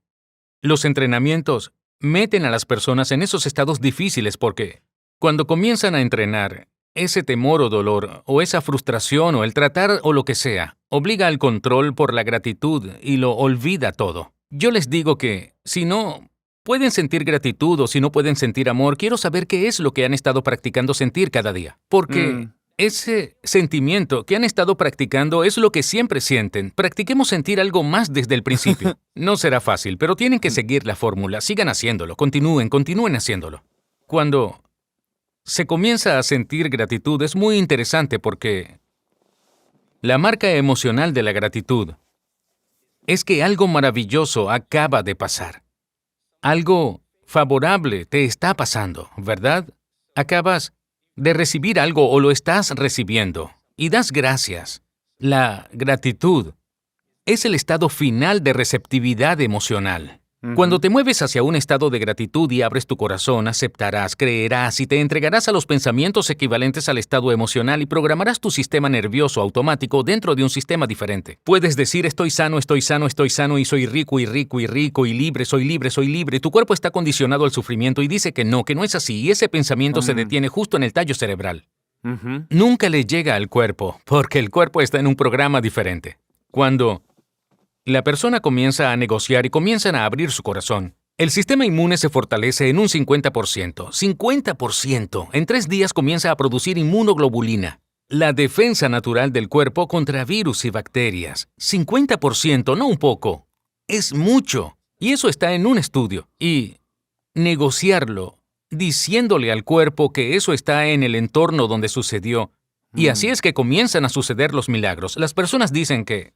los entrenamientos meten a las personas en esos estados difíciles porque cuando comienzan a entrenar, ese temor o dolor, o esa frustración o el tratar o lo que sea, obliga al control por la gratitud y lo olvida todo. Yo les digo que, si no pueden sentir gratitud o si no pueden sentir amor, quiero saber qué es lo que han estado practicando sentir cada día. Porque ese sentimiento que han estado practicando es lo que siempre sienten. Practiquemos sentir algo más desde el principio. No será fácil, pero tienen que seguir la fórmula. Sigan haciéndolo. Continúen haciéndolo. Cuando se comienza a sentir gratitud es muy interesante porque la marca emocional de la gratitud es que algo maravilloso acaba de pasar. Algo favorable te está pasando, ¿verdad? Acabas de recibir algo o lo estás recibiendo y das gracias. La gratitud es el estado final de receptividad emocional. Cuando te mueves hacia un estado de gratitud y abres tu corazón, aceptarás, creerás y te entregarás a los pensamientos equivalentes al estado emocional y programarás tu sistema nervioso automático dentro de un sistema diferente. Puedes decir estoy sano y soy rico y libre, soy libre. Tu cuerpo está condicionado al sufrimiento y dice que no es así y ese pensamiento se detiene justo en el tallo cerebral. Nunca le llega al cuerpo porque el cuerpo está en un programa diferente. Cuando la persona comienza a negociar y comienzan a abrir su corazón, el sistema inmune se fortalece en un 50%. 50%. En 3 días comienza a producir inmunoglobulina, la defensa natural del cuerpo contra virus y bacterias. 50%, no un poco. Es mucho. Y eso está en un estudio. Y negociarlo, diciéndole al cuerpo que eso está en el entorno donde sucedió. Y así es que comienzan a suceder los milagros. Las personas dicen que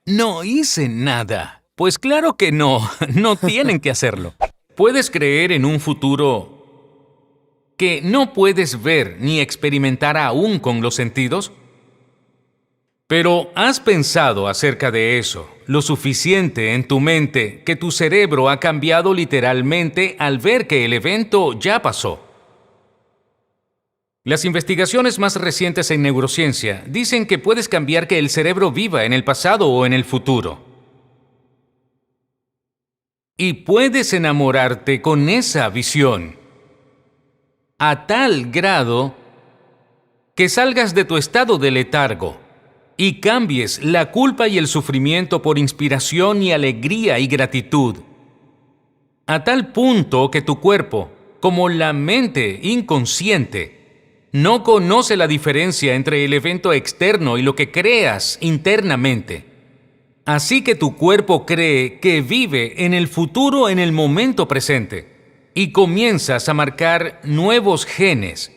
no hice nada. Pues claro que no tienen que hacerlo. ¿Puedes creer en un futuro que no puedes ver ni experimentar aún con los sentidos? Pero has pensado acerca de eso. lo suficiente en tu mente que tu cerebro ha cambiado literalmente al ver que el evento ya pasó. Las investigaciones más recientes en neurociencia dicen que puedes cambiar que el cerebro viva en el pasado o en el futuro. Y puedes enamorarte con esa visión a tal grado que salgas de tu estado de letargo y cambies la culpa y el sufrimiento por inspiración y alegría y gratitud, a tal punto que tu cuerpo, como la mente inconsciente, no conoce la diferencia entre el evento externo y lo que creas internamente. Así que tu cuerpo cree que vive en el futuro en el momento presente y comienzas a marcar nuevos genes,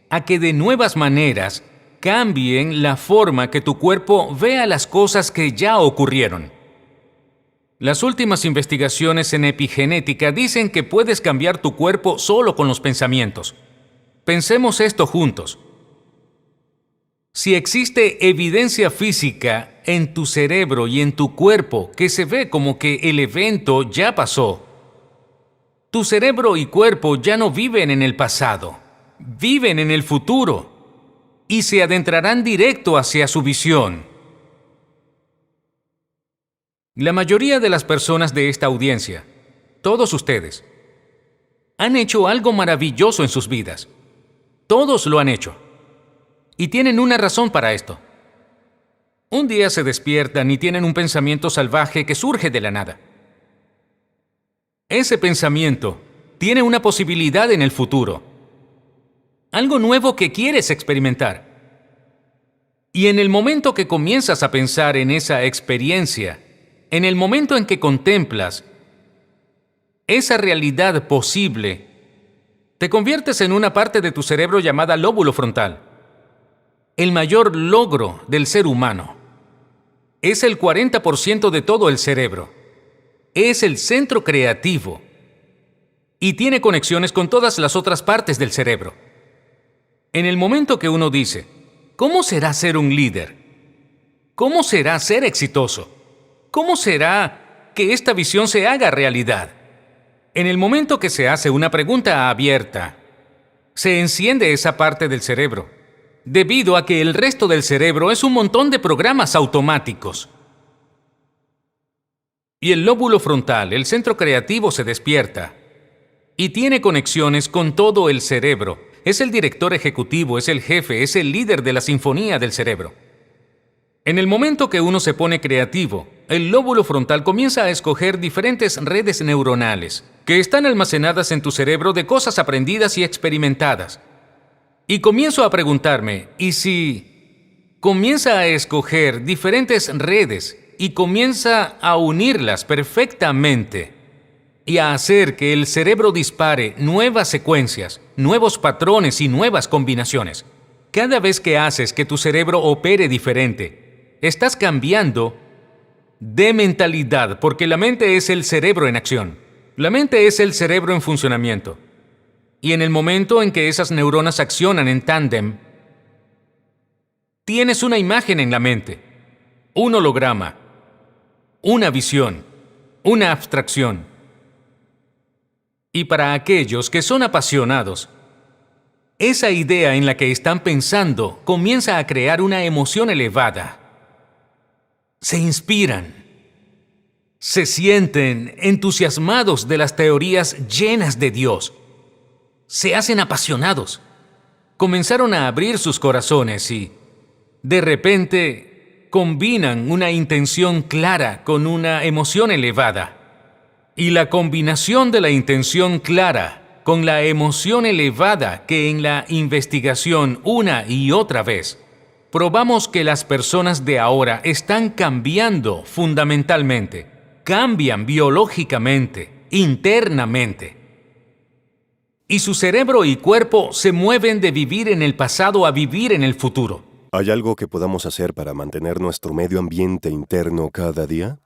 a que de nuevas maneras cambien la forma que tu cuerpo vea las cosas que ya ocurrieron. Las últimas investigaciones en epigenética dicen que puedes cambiar tu cuerpo solo con los pensamientos. Pensemos esto juntos. Si existe evidencia física en tu cerebro y en tu cuerpo que se ve como que el evento ya pasó, tu cerebro y cuerpo ya no viven en el pasado, viven en el futuro y se adentrarán directo hacia su visión. La mayoría de las personas de esta audiencia, todos ustedes, han hecho algo maravilloso en sus vidas. Todos lo han hecho. Y tienen una razón para esto. Un día se despiertan y tienen un pensamiento salvaje que surge de la nada. Ese pensamiento tiene una posibilidad en el futuro. Algo nuevo que quieres experimentar. Y en el momento que comienzas a pensar en esa experiencia, en el momento en que contemplas esa realidad posible, te conviertes en una parte de tu cerebro llamada lóbulo frontal. El mayor logro del ser humano es el 40% de todo el cerebro. Es el centro creativo y tiene conexiones con todas las otras partes del cerebro. En el momento que uno dice, ¿cómo será ser un líder? ¿Cómo será ser exitoso? ¿Cómo será que esta visión se haga realidad? En el momento que se hace una pregunta abierta, se enciende esa parte del cerebro, debido a que el resto del cerebro es un montón de programas automáticos. Y el lóbulo frontal, el centro creativo, se despierta y tiene conexiones con todo el cerebro. Es el director ejecutivo, es el jefe, es el líder de la sinfonía del cerebro. En el momento que uno se pone creativo, el lóbulo frontal comienza a escoger diferentes redes neuronales que están almacenadas en tu cerebro de cosas aprendidas y experimentadas. Y comienzo a preguntarme, ¿y si comienza a escoger diferentes redes y comienza a unirlas perfectamente y a hacer que el cerebro dispare nuevas secuencias, nuevos patrones y nuevas combinaciones? Cada vez que haces que tu cerebro opere diferente, estás cambiando de mentalidad, porque la mente es el cerebro en acción. La mente es el cerebro en funcionamiento. Y en el momento en que esas neuronas accionan en tándem, tienes una imagen en la mente, un holograma, una visión, una abstracción. Y para aquellos que son apasionados, esa idea en la que están pensando comienza a crear una emoción elevada. Se inspiran, se sienten entusiasmados de las teorías llenas de Dios. Se hacen apasionados. Comenzaron a abrir sus corazones y, de repente, combinan una intención clara con una emoción elevada. Y la combinación de la intención clara con la emoción elevada que en la investigación una y otra vez probamos que las personas de ahora están cambiando fundamentalmente, cambian biológicamente, internamente. Y su cerebro y cuerpo se mueven de vivir en el pasado a vivir en el futuro. ¿Hay algo que podamos hacer para mantener nuestro medio ambiente interno cada día?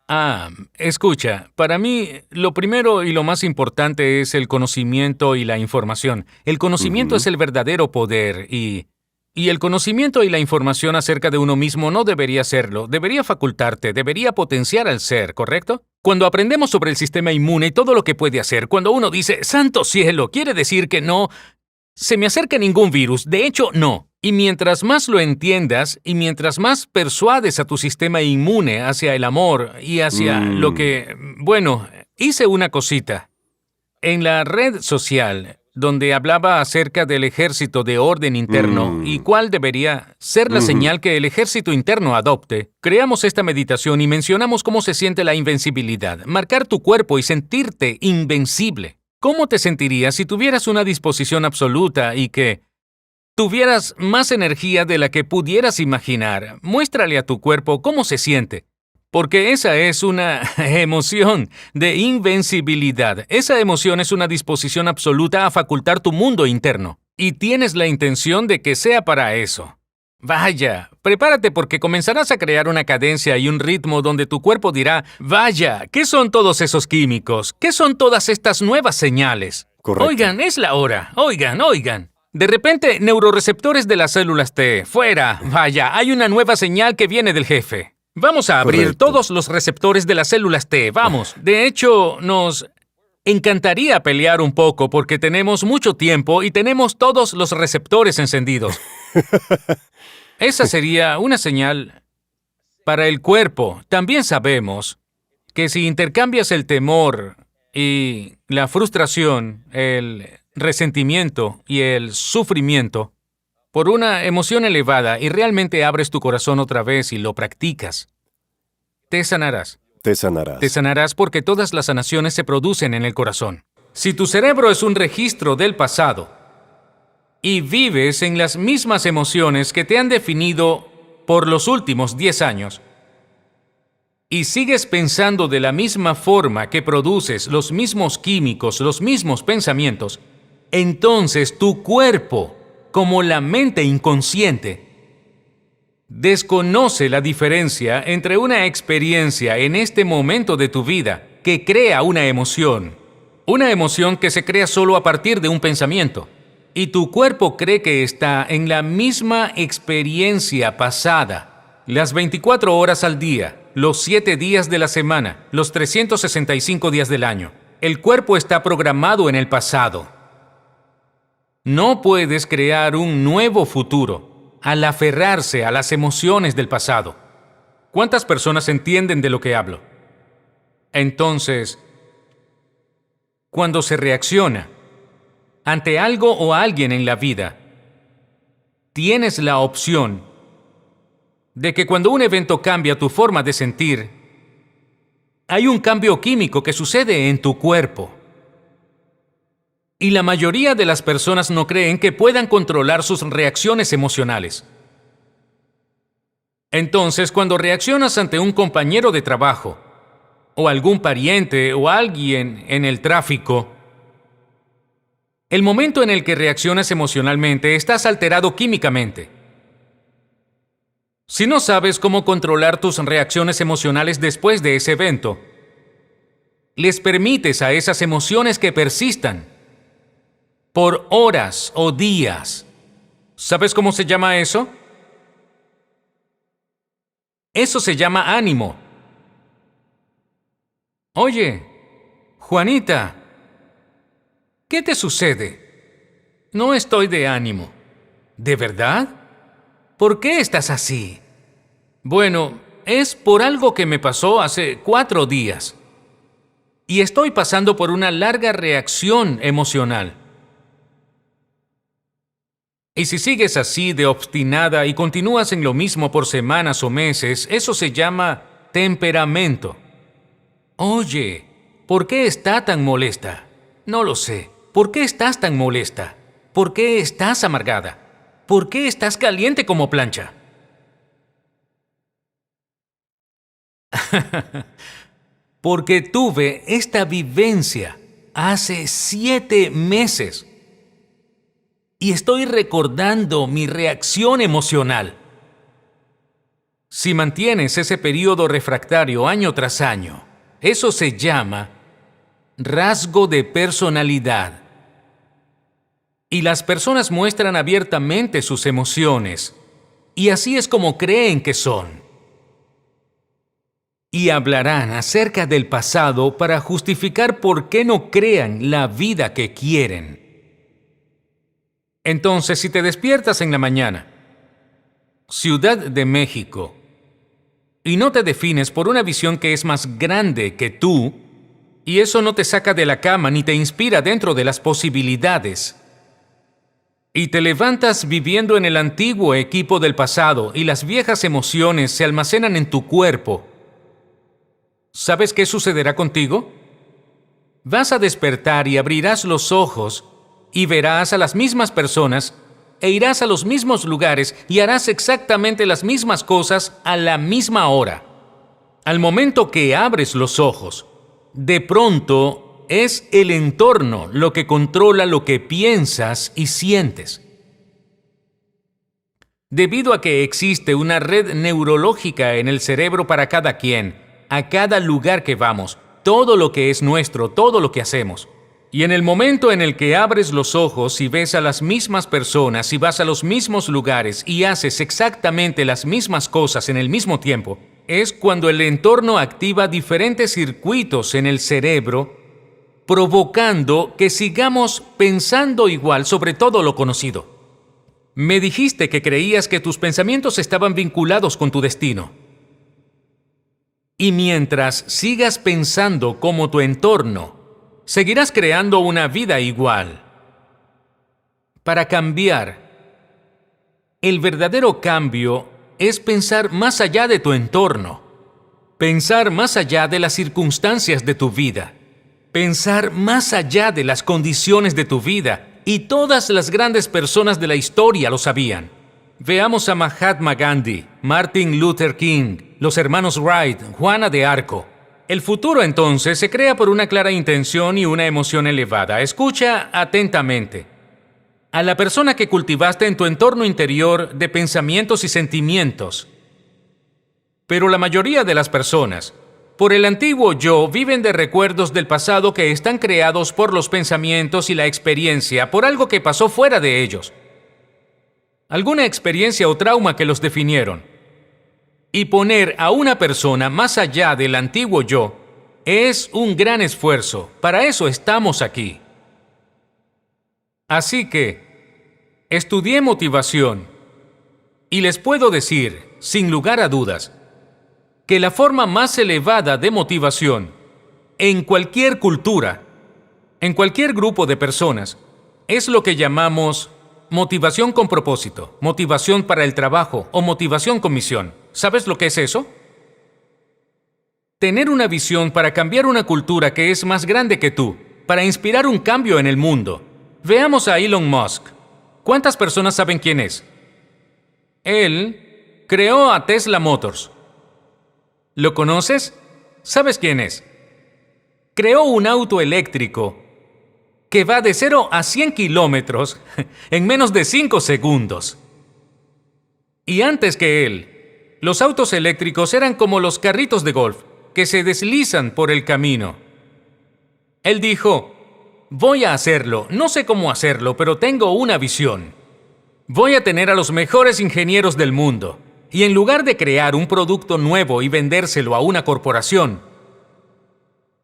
Escucha, para mí lo primero y lo más importante es el conocimiento y la información. El conocimiento es el verdadero poder y Y el conocimiento y la información acerca de uno mismo no debería serlo, debería facultarte, debería potenciar al ser, ¿correcto? Cuando aprendemos sobre el sistema inmune y todo lo que puede hacer, cuando uno dice, ¡santo cielo!, quiere decir que no se me acerca ningún virus, de hecho, no. Y mientras más lo entiendas y mientras más persuades a tu sistema inmune hacia el amor y hacia lo que... Bueno, hice una cosita. En la red social, donde hablaba acerca del ejército de orden interno y cuál debería ser la señal que el ejército interno adopte, creamos esta meditación y mencionamos cómo se siente la invencibilidad, marcar tu cuerpo y sentirte invencible. ¿Cómo te sentirías si tuvieras una disposición absoluta y que tuvieras más energía de la que pudieras imaginar? Muéstrale a tu cuerpo cómo se siente. Porque esa es una emoción de invencibilidad. Esa emoción es una disposición absoluta a facultar tu mundo interno. Y tienes la intención de que sea para eso. Vaya, prepárate porque comenzarás a crear una cadencia y un ritmo donde tu cuerpo dirá, vaya, ¿qué son todos esos químicos? ¿Qué son todas estas nuevas señales? Correcto. Oigan, es la hora. Oigan. De repente, neuroreceptores de las células T, fuera. Vaya, hay una nueva señal que viene del jefe. Vamos a abrir Correcto. todos los receptores de las células T, vamos. De hecho, nos encantaría pelear un poco porque tenemos mucho tiempo y tenemos todos los receptores encendidos. Esa sería una señal para el cuerpo. También sabemos que si intercambias el temor y la frustración, el resentimiento y el sufrimiento por una emoción elevada y realmente abres tu corazón otra vez y lo practicas, te sanarás. Te sanarás. Te sanarás porque todas las sanaciones se producen en el corazón. Si tu cerebro es un registro del pasado y vives en las mismas emociones que te han definido por los últimos 10 años y sigues pensando de la misma forma que produces los mismos químicos, los mismos pensamientos, entonces tu cuerpo, como la mente inconsciente, desconoce la diferencia entre una experiencia en este momento de tu vida que crea una emoción que se crea solo a partir de un pensamiento, y tu cuerpo cree que está en la misma experiencia pasada, las 24 horas al día, los 7 días de la semana, los 365 días del año. El cuerpo está programado en el pasado. No puedes crear un nuevo futuro al aferrarse a las emociones del pasado. ¿Cuántas personas entienden de lo que hablo? Entonces, cuando se reacciona ante algo o alguien en la vida, tienes la opción de que cuando un evento cambia tu forma de sentir, hay un cambio químico que sucede en tu cuerpo. Y la mayoría de las personas no creen que puedan controlar sus reacciones emocionales. Entonces, cuando reaccionas ante un compañero de trabajo, o algún pariente, o alguien en el tráfico, el momento en el que reaccionas emocionalmente, estás alterado químicamente. Si no sabes cómo controlar tus reacciones emocionales después de ese evento, les permites a esas emociones que persistan por horas o días. ¿Sabes cómo se llama eso? Eso se llama ánimo. Oye, Juanita, ¿qué te sucede? No estoy de ánimo. ¿De verdad? ¿Por qué estás así? Bueno, es por algo que me pasó hace 4 días. Y estoy pasando por una larga reacción emocional. Y si sigues así de obstinada y continúas en lo mismo por semanas o meses, eso se llama temperamento. Oye, ¿por qué está tan molesta? No lo sé. ¿Por qué estás tan molesta? ¿Por qué estás amargada? ¿Por qué estás caliente como plancha? Porque tuve esta vivencia hace 7 meses. Y estoy recordando mi reacción emocional. Si mantienes ese periodo refractario año tras año, eso se llama rasgo de personalidad. Y las personas muestran abiertamente sus emociones. Y así es como creen que son. Y hablarán acerca del pasado para justificar por qué no crean la vida que quieren. Entonces, si te despiertas en la mañana, Ciudad de México, y no te defines por una visión que es más grande que tú, y eso no te saca de la cama ni te inspira dentro de las posibilidades, y te levantas viviendo en el antiguo equipo del pasado y las viejas emociones se almacenan en tu cuerpo, ¿sabes qué sucederá contigo? Vas a despertar y abrirás los ojos y verás a las mismas personas e irás a los mismos lugares y harás exactamente las mismas cosas a la misma hora. Al momento que abres los ojos, de pronto es el entorno lo que controla lo que piensas y sientes. Debido a que existe una red neurológica en el cerebro para cada quien, a cada lugar que vamos, todo lo que es nuestro, todo lo que hacemos. Y en el momento en el que abres los ojos y ves a las mismas personas y vas a los mismos lugares y haces exactamente las mismas cosas en el mismo tiempo, es cuando el entorno activa diferentes circuitos en el cerebro, provocando que sigamos pensando igual sobre todo lo conocido. Me dijiste que creías que tus pensamientos estaban vinculados con tu destino. Y mientras sigas pensando como tu entorno, seguirás creando una vida igual. Para cambiar, el verdadero cambio es pensar más allá de tu entorno, pensar más allá de las circunstancias de tu vida, pensar más allá de las condiciones de tu vida, y todas las grandes personas de la historia lo sabían. Veamos a Mahatma Gandhi, Martin Luther King, los hermanos Wright, Juana de Arco. El futuro entonces se crea por una clara intención y una emoción elevada. Escucha atentamente. A la persona que cultivaste en tu entorno interior de pensamientos y sentimientos. Pero la mayoría de las personas, por el antiguo yo, viven de recuerdos del pasado que están creados por los pensamientos y la experiencia, por algo que pasó fuera de ellos. Alguna experiencia o trauma que los definieron. Y poner a una persona más allá del antiguo yo es un gran esfuerzo. Para eso estamos aquí. Así que estudié motivación y les puedo decir, sin lugar a dudas, que la forma más elevada de motivación en cualquier cultura, en cualquier grupo de personas, es lo que llamamos motivación con propósito, motivación para el trabajo o motivación con misión. ¿Sabes lo que es eso? Tener una visión para cambiar una cultura que es más grande que tú, para inspirar un cambio en el mundo. Veamos a Elon Musk. ¿Cuántas personas saben quién es? Él creó a Tesla Motors. ¿Lo conoces? ¿Sabes quién es? Creó un auto eléctrico que va de 0 a 100 kilómetros en menos de 5 segundos. Y antes que él, los autos eléctricos eran como los carritos de golf, que se deslizan por el camino. Él dijo, voy a hacerlo, no sé cómo hacerlo, pero tengo una visión. Voy a tener a los mejores ingenieros del mundo, y en lugar de crear un producto nuevo y vendérselo a una corporación,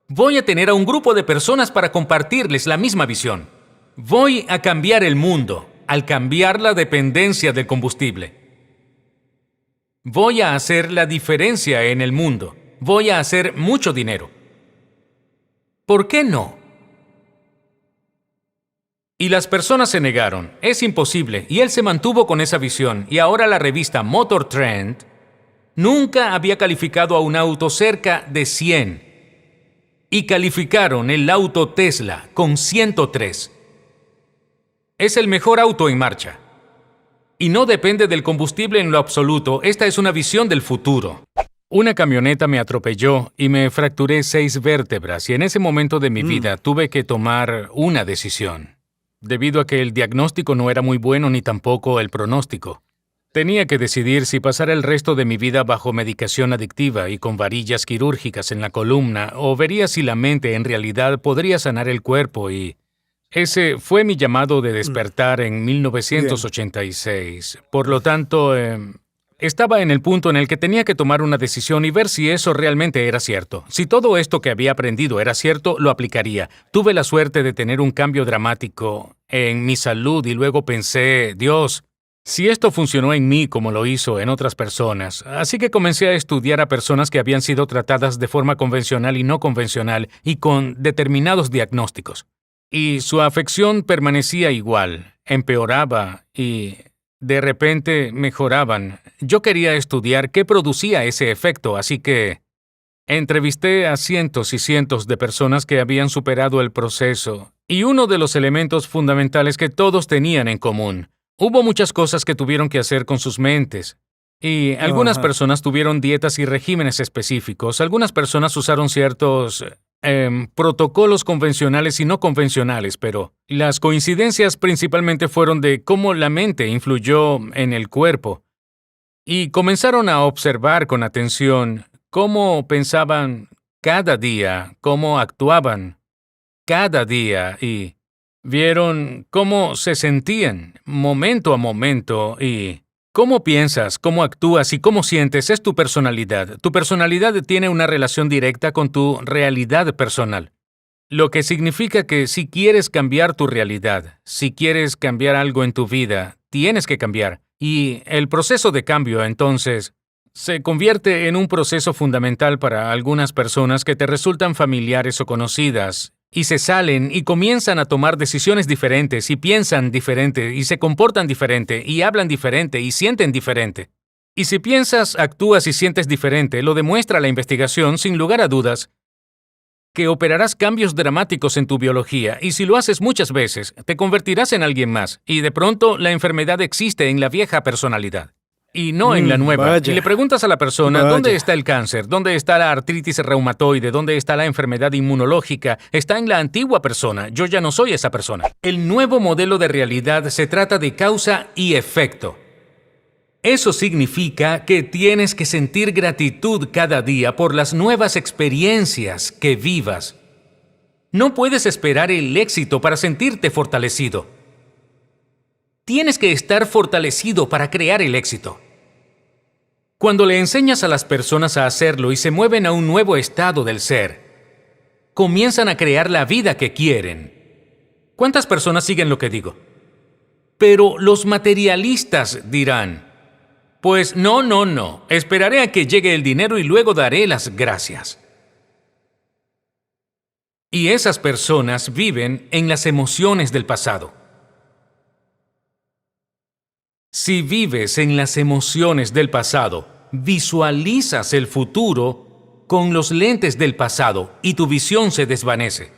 voy a tener a un grupo de personas para compartirles la misma visión. Voy a cambiar el mundo, al cambiar la dependencia del combustible. Voy a hacer la diferencia en el mundo. Voy a hacer mucho dinero. ¿Por qué no? Y las personas se negaron. Es imposible. Y él se mantuvo con esa visión. Y ahora la revista Motor Trend nunca había calificado a un auto cerca de 100. Y calificaron el auto Tesla con 103. Es el mejor auto en marcha. Y no depende del combustible en lo absoluto. Esta es una visión del futuro. Una camioneta me atropelló y me fracturé 6 vértebras y en ese momento de mi vida tuve que tomar una decisión. Debido a que el diagnóstico no era muy bueno ni tampoco el pronóstico. Tenía que decidir si pasar el resto de mi vida bajo medicación adictiva y con varillas quirúrgicas en la columna o vería si la mente en realidad podría sanar el cuerpo y Ese fue mi llamado de despertar en 1986. Por lo tanto, estaba en el punto en el que tenía que tomar una decisión y ver si eso realmente era cierto. Si todo esto que había aprendido era cierto, lo aplicaría. Tuve la suerte de tener un cambio dramático en mi salud y luego pensé, Dios, si esto funcionó en mí como lo hizo en otras personas. Así que comencé a estudiar a personas que habían sido tratadas de forma convencional y no convencional y con determinados diagnósticos. Y su afección permanecía igual, empeoraba y de repente mejoraban. Yo quería estudiar qué producía ese efecto, así que entrevisté a cientos y cientos de personas que habían superado el proceso. Y uno de los elementos fundamentales que todos tenían en común, hubo muchas cosas que tuvieron que hacer con sus mentes. Y algunas personas tuvieron dietas y regímenes específicos. Algunas personas usaron ciertos protocolos convencionales y no convencionales, pero las coincidencias principalmente fueron de cómo la mente influyó en el cuerpo. Y comenzaron a observar con atención cómo pensaban cada día, cómo actuaban cada día y vieron cómo se sentían momento a momento y cómo piensas, cómo actúas y cómo sientes es tu personalidad. Tu personalidad tiene una relación directa con tu realidad personal. Lo que significa que si quieres cambiar tu realidad, si quieres cambiar algo en tu vida, tienes que cambiar. Y el proceso de cambio, entonces, se convierte en un proceso fundamental para algunas personas que te resultan familiares o conocidas. Y se salen y comienzan a tomar decisiones diferentes y piensan diferente y se comportan diferente y hablan diferente y sienten diferente. Y si piensas, actúas y sientes diferente, lo demuestra la investigación sin lugar a dudas que operarás cambios dramáticos en tu biología y si lo haces muchas veces, te convertirás en alguien más y de pronto la enfermedad existe en la vieja personalidad. Y no en la nueva. Vaya. Y le preguntas a la persona, Vaya. ¿dónde está el cáncer? ¿Dónde está la artritis reumatoide? ¿Dónde está la enfermedad inmunológica? Está en la antigua persona. Yo ya no soy esa persona. El nuevo modelo de realidad se trata de causa y efecto. Eso significa que tienes que sentir gratitud cada día por las nuevas experiencias que vivas. No puedes esperar el éxito para sentirte fortalecido. Tienes que estar fortalecido para crear el éxito. Cuando le enseñas a las personas a hacerlo y se mueven a un nuevo estado del ser, comienzan a crear la vida que quieren. ¿Cuántas personas siguen lo que digo? Pero los materialistas dirán, pues no, esperaré a que llegue el dinero y luego daré las gracias. Y esas personas viven en las emociones del pasado. Si vives en las emociones del pasado, visualizas el futuro con los lentes del pasado y tu visión se desvanece.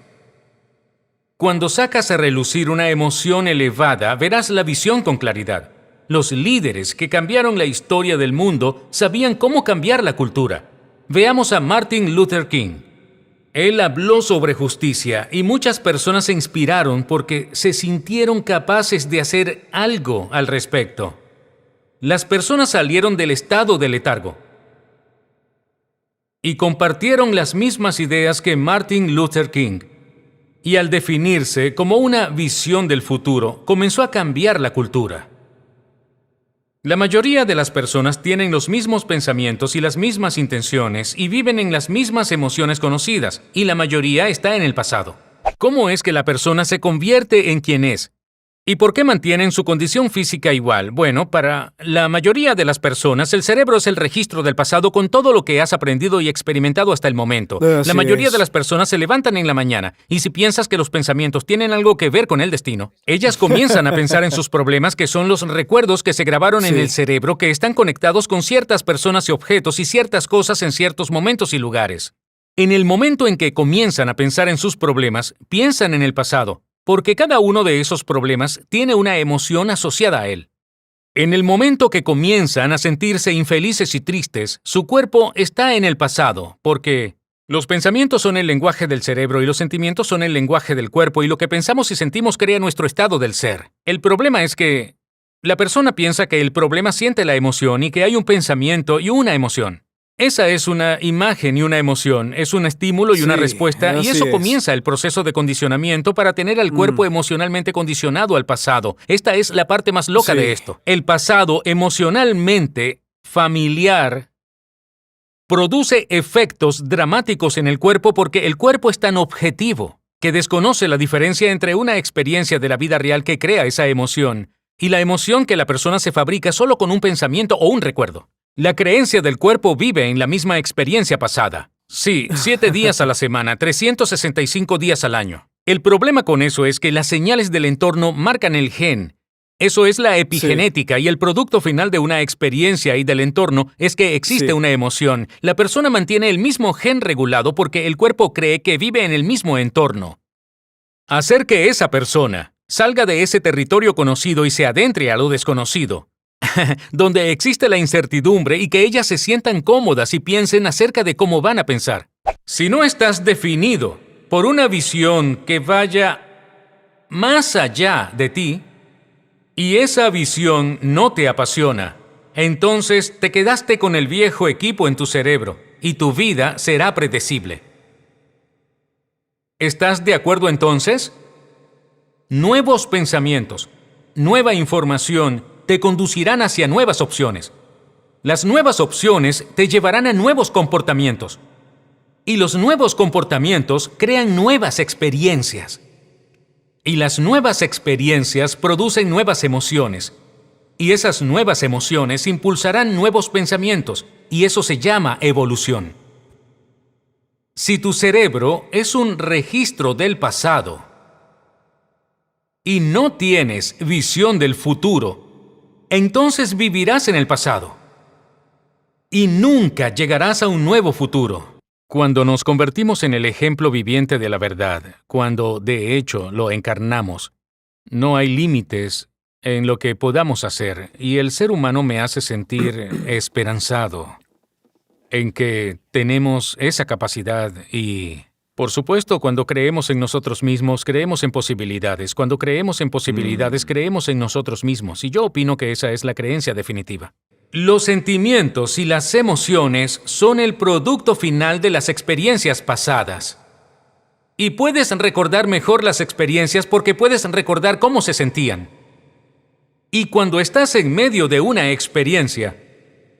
Cuando sacas a relucir una emoción elevada, verás la visión con claridad. Los líderes que cambiaron la historia del mundo sabían cómo cambiar la cultura. Veamos a Martin Luther King. Él habló sobre justicia y muchas personas se inspiraron porque se sintieron capaces de hacer algo al respecto. Las personas salieron del estado de letargo y compartieron las mismas ideas que Martin Luther King. Y al definirse como una visión del futuro, comenzó a cambiar la cultura. La mayoría de las personas tienen los mismos pensamientos y las mismas intenciones y viven en las mismas emociones conocidas, y la mayoría está en el pasado. ¿Cómo es que la persona se convierte en quien es? ¿Y por qué mantienen su condición física igual? Bueno, para la mayoría de las personas, el cerebro es el registro del pasado con todo lo que has aprendido y experimentado hasta el momento. Así La mayoría es. de las personas se levantan en la mañana, y si piensas que los pensamientos tienen algo que ver con el destino, ellas comienzan a pensar en sus problemas, que son los recuerdos que se grabaron en Sí. el cerebro, que están conectados con ciertas personas y objetos y ciertas cosas en ciertos momentos y lugares. En el momento en que comienzan a pensar en sus problemas, piensan en el pasado, porque cada uno de esos problemas tiene una emoción asociada a él. En el momento que comienzan a sentirse infelices y tristes, su cuerpo está en el pasado, porque los pensamientos son el lenguaje del cerebro y los sentimientos son el lenguaje del cuerpo, y lo que pensamos y sentimos crea nuestro estado del ser. El problema es que la persona piensa que el problema siente la emoción y que hay un pensamiento y una emoción. Esa es una imagen y una emoción, es un estímulo y una Sí, respuesta, y así eso es. comienza el proceso de condicionamiento para tener al cuerpo emocionalmente condicionado al pasado. Esta es la parte más loca Sí. de esto. El pasado emocionalmente familiar produce efectos dramáticos en el cuerpo porque el cuerpo es tan objetivo que desconoce la diferencia entre una experiencia de la vida real que crea esa emoción y la emoción que la persona se fabrica solo con un pensamiento o un recuerdo. La creencia del cuerpo vive en la misma experiencia pasada. Sí, 7 días a la semana, 365 días al año. El problema con eso es que las señales del entorno marcan el gen. Eso es la epigenética y el producto final de una experiencia y del entorno es que existe Sí. una emoción. La persona mantiene el mismo gen regulado porque el cuerpo cree que vive en el mismo entorno. Hacer que esa persona salga de ese territorio conocido y se adentre a lo desconocido, donde existe la incertidumbre y que ellas se sientan cómodas y piensen acerca de cómo van a pensar. Si no estás definido por una visión que vaya más allá de ti, y esa visión no te apasiona, entonces te quedaste con el viejo equipo en tu cerebro y tu vida será predecible. ¿Estás de acuerdo entonces? Nuevos pensamientos, nueva información te conducirán hacia nuevas opciones. Las nuevas opciones te llevarán a nuevos comportamientos. Y los nuevos comportamientos crean nuevas experiencias. Y las nuevas experiencias producen nuevas emociones. Y esas nuevas emociones impulsarán nuevos pensamientos. Y eso se llama evolución. Si tu cerebro es un registro del pasado y no tienes visión del futuro, entonces vivirás en el pasado y nunca llegarás a un nuevo futuro. Cuando nos convertimos en el ejemplo viviente de la verdad, cuando de hecho lo encarnamos, no hay límites en lo que podamos hacer y el ser humano me hace sentir esperanzado en que tenemos esa capacidad y, por supuesto, cuando creemos en nosotros mismos, creemos en posibilidades. Cuando creemos en posibilidades, creemos en nosotros mismos. Y yo opino que esa es la creencia definitiva. Los sentimientos y las emociones son el producto final de las experiencias pasadas. Y puedes recordar mejor las experiencias porque puedes recordar cómo se sentían. Y cuando estás en medio de una experiencia,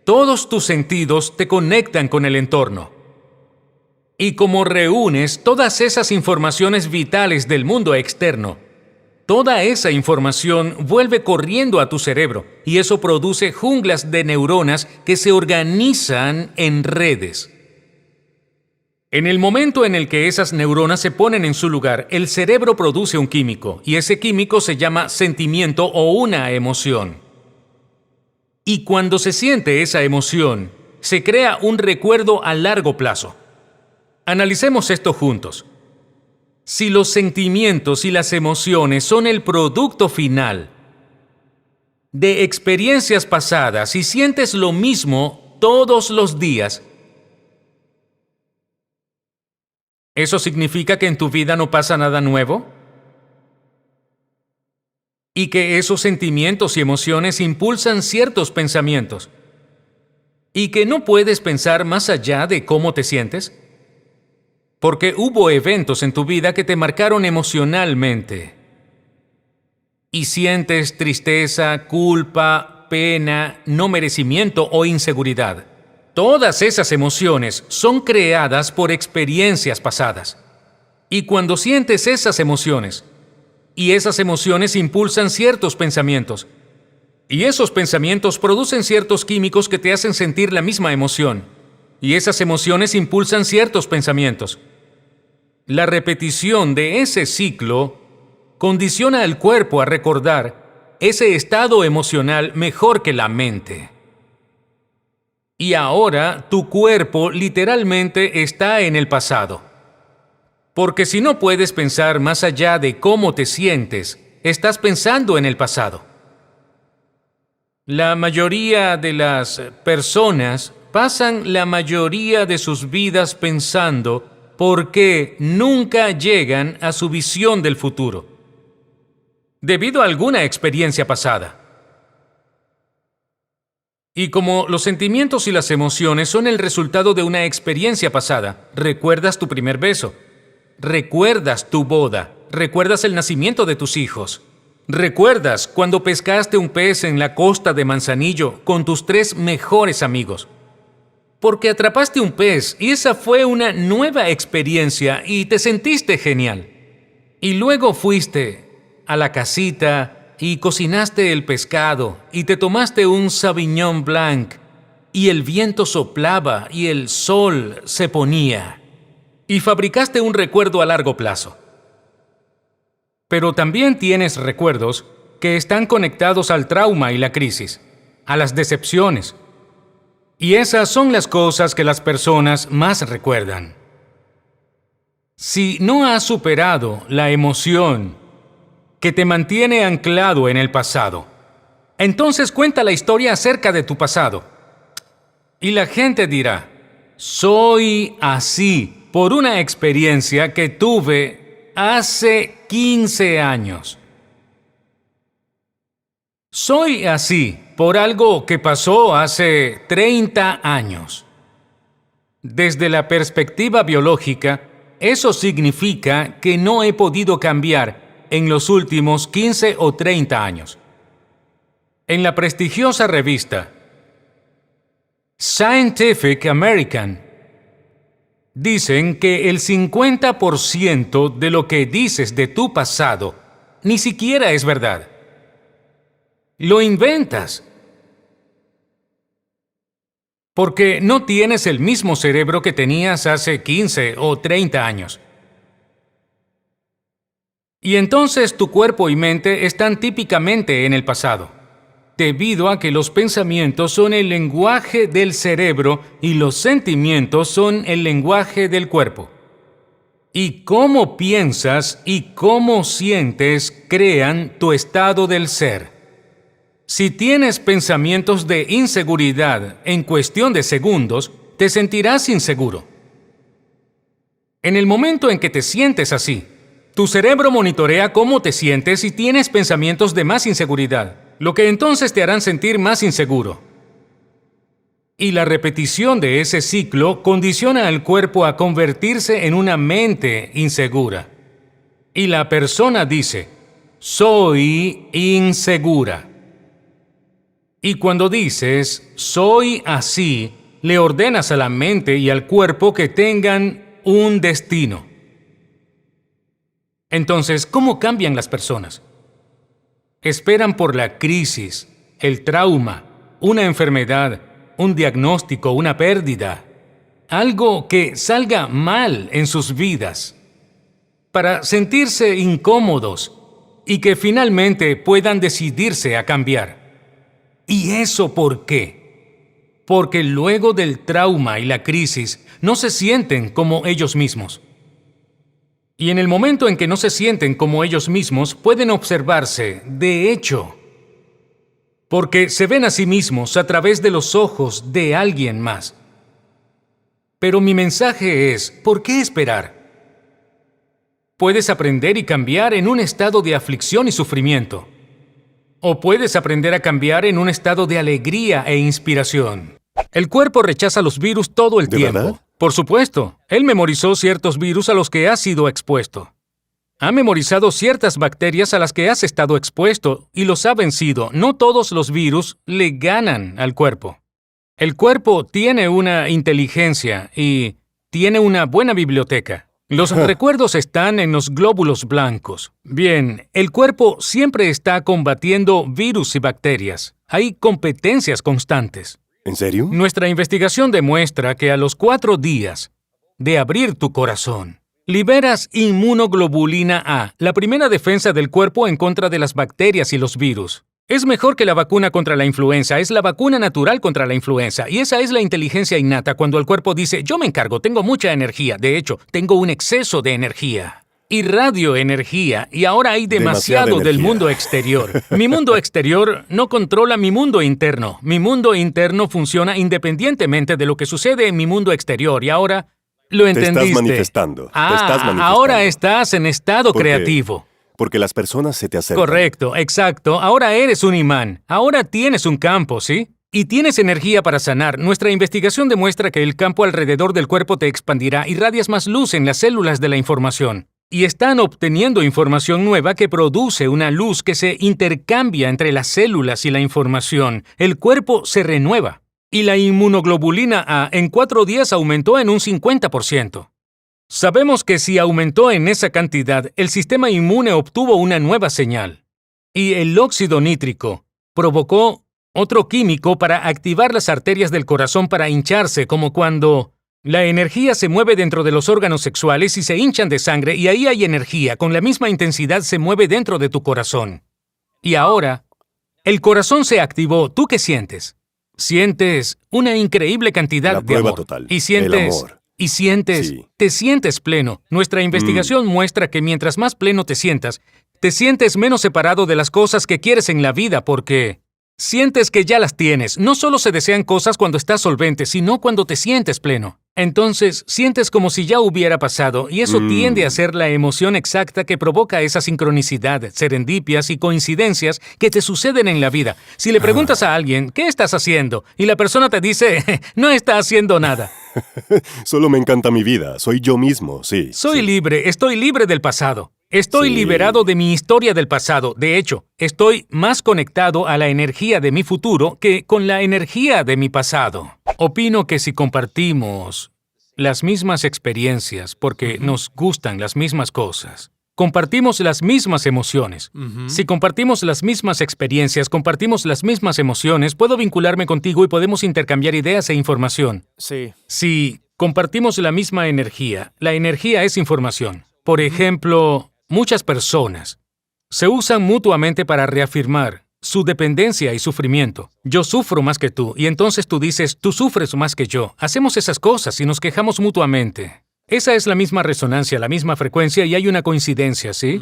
todos tus sentidos te conectan con el entorno. Y como reúnes todas esas informaciones vitales del mundo externo, toda esa información vuelve corriendo a tu cerebro y eso produce junglas de neuronas que se organizan en redes. En el momento en el que esas neuronas se ponen en su lugar, el cerebro produce un químico y ese químico se llama sentimiento o una emoción. Y cuando se siente esa emoción, se crea un recuerdo a largo plazo. Analicemos esto juntos. Si los sentimientos y las emociones son el producto final de experiencias pasadas y sientes lo mismo todos los días, ¿eso significa que en tu vida no pasa nada nuevo? Y que esos sentimientos y emociones impulsan ciertos pensamientos. Y que no puedes pensar más allá de cómo te sientes. Porque hubo eventos en tu vida que te marcaron emocionalmente. Y sientes tristeza, culpa, pena, no merecimiento o inseguridad. Todas esas emociones son creadas por experiencias pasadas. Y cuando sientes esas emociones, y esas emociones impulsan ciertos pensamientos. Y esos pensamientos producen ciertos químicos que te hacen sentir la misma emoción. Y esas emociones impulsan ciertos pensamientos. La repetición de ese ciclo condiciona al cuerpo a recordar ese estado emocional mejor que la mente. Y ahora tu cuerpo literalmente está en el pasado. Porque si no puedes pensar más allá de cómo te sientes, estás pensando en el pasado. La mayoría de las personas pasan la mayoría de sus vidas pensando por qué nunca llegan a su visión del futuro, debido a alguna experiencia pasada. Y como los sentimientos y las emociones son el resultado de una experiencia pasada, recuerdas tu primer beso, recuerdas tu boda, recuerdas el nacimiento de tus hijos, recuerdas cuando pescaste un pez en la costa de Manzanillo con tus 3 mejores amigos. Porque atrapaste un pez y esa fue una nueva experiencia y te sentiste genial. Y luego fuiste a la casita y cocinaste el pescado y te tomaste un Sauvignon Blanc y el viento soplaba y el sol se ponía y fabricaste un recuerdo a largo plazo. Pero también tienes recuerdos que están conectados al trauma y la crisis, a las decepciones. Y esas son las cosas que las personas más recuerdan. Si no has superado la emoción que te mantiene anclado en el pasado, entonces cuenta la historia acerca de tu pasado. Y la gente dirá, soy así por una experiencia que tuve hace 15 años. Soy así por algo que pasó hace 30 años. Desde la perspectiva biológica, eso significa que no he podido cambiar en los últimos 15 o 30 años. En la prestigiosa revista Scientific American, dicen que el 50% de lo que dices de tu pasado ni siquiera es verdad. Lo inventas. Porque no tienes el mismo cerebro que tenías hace 15 o 30 años. Y entonces tu cuerpo y mente están típicamente en el pasado, debido a que los pensamientos son el lenguaje del cerebro y los sentimientos son el lenguaje del cuerpo. Y cómo piensas y cómo sientes crean tu estado del ser. Si tienes pensamientos de inseguridad en cuestión de segundos, te sentirás inseguro. En el momento en que te sientes así, tu cerebro monitorea cómo te sientes y tienes pensamientos de más inseguridad, lo que entonces te harán sentir más inseguro. Y la repetición de ese ciclo condiciona al cuerpo a convertirse en una mente insegura. Y la persona dice, soy insegura. Y cuando dices, soy así, le ordenas a la mente y al cuerpo que tengan un destino. Entonces, ¿cómo cambian las personas? Esperan por la crisis, el trauma, una enfermedad, un diagnóstico, una pérdida, algo que salga mal en sus vidas, para sentirse incómodos y que finalmente puedan decidirse a cambiar. ¿Y eso por qué? Porque luego del trauma y la crisis no se sienten como ellos mismos. Y en el momento en que no se sienten como ellos mismos, pueden observarse, de hecho, porque se ven a sí mismos a través de los ojos de alguien más. Pero mi mensaje es, ¿por qué esperar? Puedes aprender y cambiar en un estado de aflicción y sufrimiento. O puedes aprender a cambiar en un estado de alegría e inspiración. El cuerpo rechaza los virus todo el tiempo. ¿Verdad? Por supuesto, él memorizó ciertos virus a los que ha sido expuesto. Ha memorizado ciertas bacterias a las que has estado expuesto y los ha vencido. No todos los virus le ganan al cuerpo. El cuerpo tiene una inteligencia y tiene una buena biblioteca. Los recuerdos están en los glóbulos blancos. Bien, el cuerpo siempre está combatiendo virus y bacterias. Hay competencias constantes. ¿En serio? Nuestra investigación demuestra que a los 4 días de abrir tu corazón, liberas inmunoglobulina A, la primera defensa del cuerpo en contra de las bacterias y los virus. Es mejor que la vacuna contra la influenza, es la vacuna natural contra la influenza, y esa es la inteligencia innata cuando el cuerpo dice, yo me encargo, tengo mucha energía, de hecho, tengo un exceso de energía. Irradio energía, y ahora hay demasiado del mundo exterior. Mi mundo exterior no controla mi mundo interno. Mi mundo interno funciona independientemente de lo que sucede en mi mundo exterior, y ahora lo entendiste. Te estás manifestando. Ahora estás en estado ¿Por qué? creativo. Porque las personas se te acercan. Correcto, exacto. Ahora eres un imán. Ahora tienes un campo, ¿sí? y tienes energía para sanar, nuestra investigación demuestra que el campo alrededor del cuerpo te expandirá y radias más luz en las células de la información. Y están obteniendo información nueva que produce una luz que se intercambia entre las células y la información. El cuerpo se renueva. Y la inmunoglobulina A en 4 días aumentó en un 50%. Sabemos que si aumentó en esa cantidad, el sistema inmune obtuvo una nueva señal. Y el óxido nítrico provocó otro químico para activar las arterias del corazón para hincharse, como cuando la energía se mueve dentro de los órganos sexuales y se hinchan de sangre, y ahí hay energía, con la misma intensidad se mueve dentro de tu corazón. Y ahora, el corazón se activó. ¿Tú qué sientes? Sientes una increíble cantidad La de prueba amor. total. Y sientes... El amor. Y sientes, Sí. te sientes pleno. Nuestra investigación muestra que mientras más pleno te sientas menos separado de las cosas que quieres en la vida porque sientes que ya las tienes. No solo se desean cosas cuando estás solvente, sino cuando te sientes pleno. Entonces, sientes como si ya hubiera pasado, y eso tiende a ser la emoción exacta que provoca esa sincronicidad, serendipias y coincidencias que te suceden en la vida. Si le preguntas a alguien, ¿qué estás haciendo? Y la persona te dice, no está haciendo nada. Solo me encanta mi vida. Soy yo mismo, sí. Soy sí. libre, estoy libre del pasado. Estoy Sí. liberado de mi historia del pasado. De hecho, estoy más conectado a la energía de mi futuro que con la energía de mi pasado. Opino que si compartimos las mismas experiencias porque nos gustan las mismas cosas, compartimos las mismas emociones. Si compartimos las mismas experiencias, compartimos las mismas emociones, puedo vincularme contigo y podemos intercambiar ideas e información. Sí. Si compartimos la misma energía, la energía es información. Por ejemplo, muchas personas se usan mutuamente para reafirmar su dependencia y sufrimiento. Yo sufro más que tú, y entonces tú dices, tú sufres más que yo. Hacemos esas cosas y nos quejamos mutuamente. Esa es la misma resonancia, la misma frecuencia, y hay una coincidencia, ¿sí?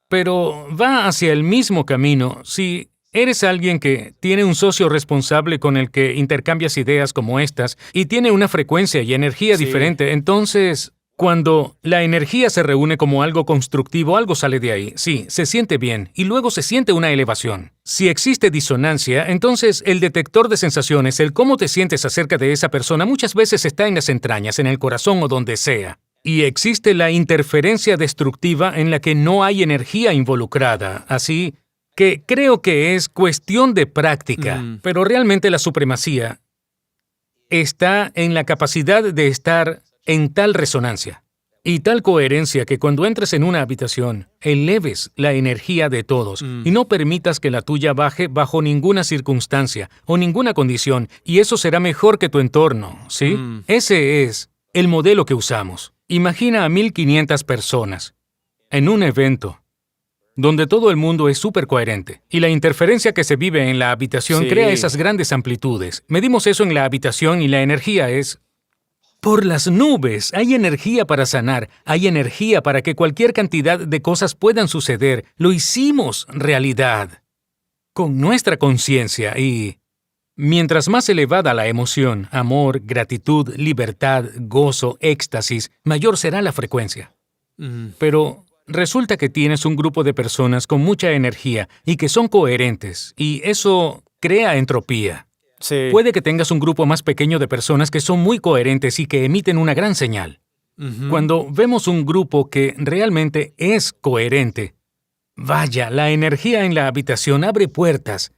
Pero va hacia el mismo camino si eres alguien que tiene un socio responsable con el que intercambias ideas como estas y tiene una frecuencia y energía Sí. diferente. Entonces, cuando la energía se reúne como algo constructivo, algo sale de ahí. Sí, se siente bien y luego se siente una elevación. Si existe disonancia, entonces el detector de sensaciones, el cómo te sientes acerca de esa persona, muchas veces está en las entrañas, en el corazón o donde sea. Y existe la interferencia destructiva en la que no hay energía involucrada. Así que creo que es cuestión de práctica, pero realmente la supremacía está en la capacidad de estar en tal resonancia y tal coherencia que cuando entres en una habitación, eleves la energía de todos y no permitas que la tuya baje bajo ninguna circunstancia o ninguna condición, y eso será mejor que tu entorno, ¿sí? Ese es el modelo que usamos. Imagina a 1,500 personas en un evento donde todo el mundo es súper coherente. Y la interferencia que se vive en la habitación Sí. crea esas grandes amplitudes. Medimos eso en la habitación y la energía es por las nubes. Hay energía para sanar, hay energía para que cualquier cantidad de cosas puedan suceder. Lo hicimos realidad con nuestra conciencia y mientras más elevada la emoción, amor, gratitud, libertad, gozo, éxtasis, mayor será la frecuencia. Pero resulta que tienes un grupo de personas con mucha energía y que son coherentes, y eso crea entropía. Sí. Puede que tengas un grupo más pequeño de personas que son muy coherentes y que emiten una gran señal. Cuando vemos un grupo que realmente es coherente, vaya, la energía en la habitación abre puertas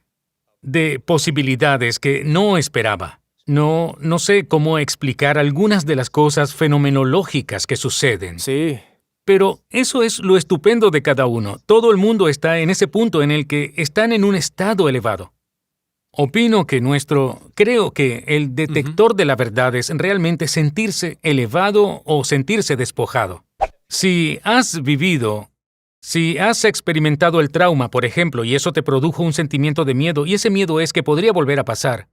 de posibilidades que no esperaba. No sé cómo explicar algunas de las cosas fenomenológicas que suceden. Sí. Pero eso es lo estupendo de cada uno. Todo el mundo está en ese punto en el que están en un estado elevado. Opino que creo que el detector de la verdad es realmente sentirse elevado o sentirse despojado. Si has experimentado el trauma, por ejemplo, y eso te produjo un sentimiento de miedo, y ese miedo es que podría volver a pasar,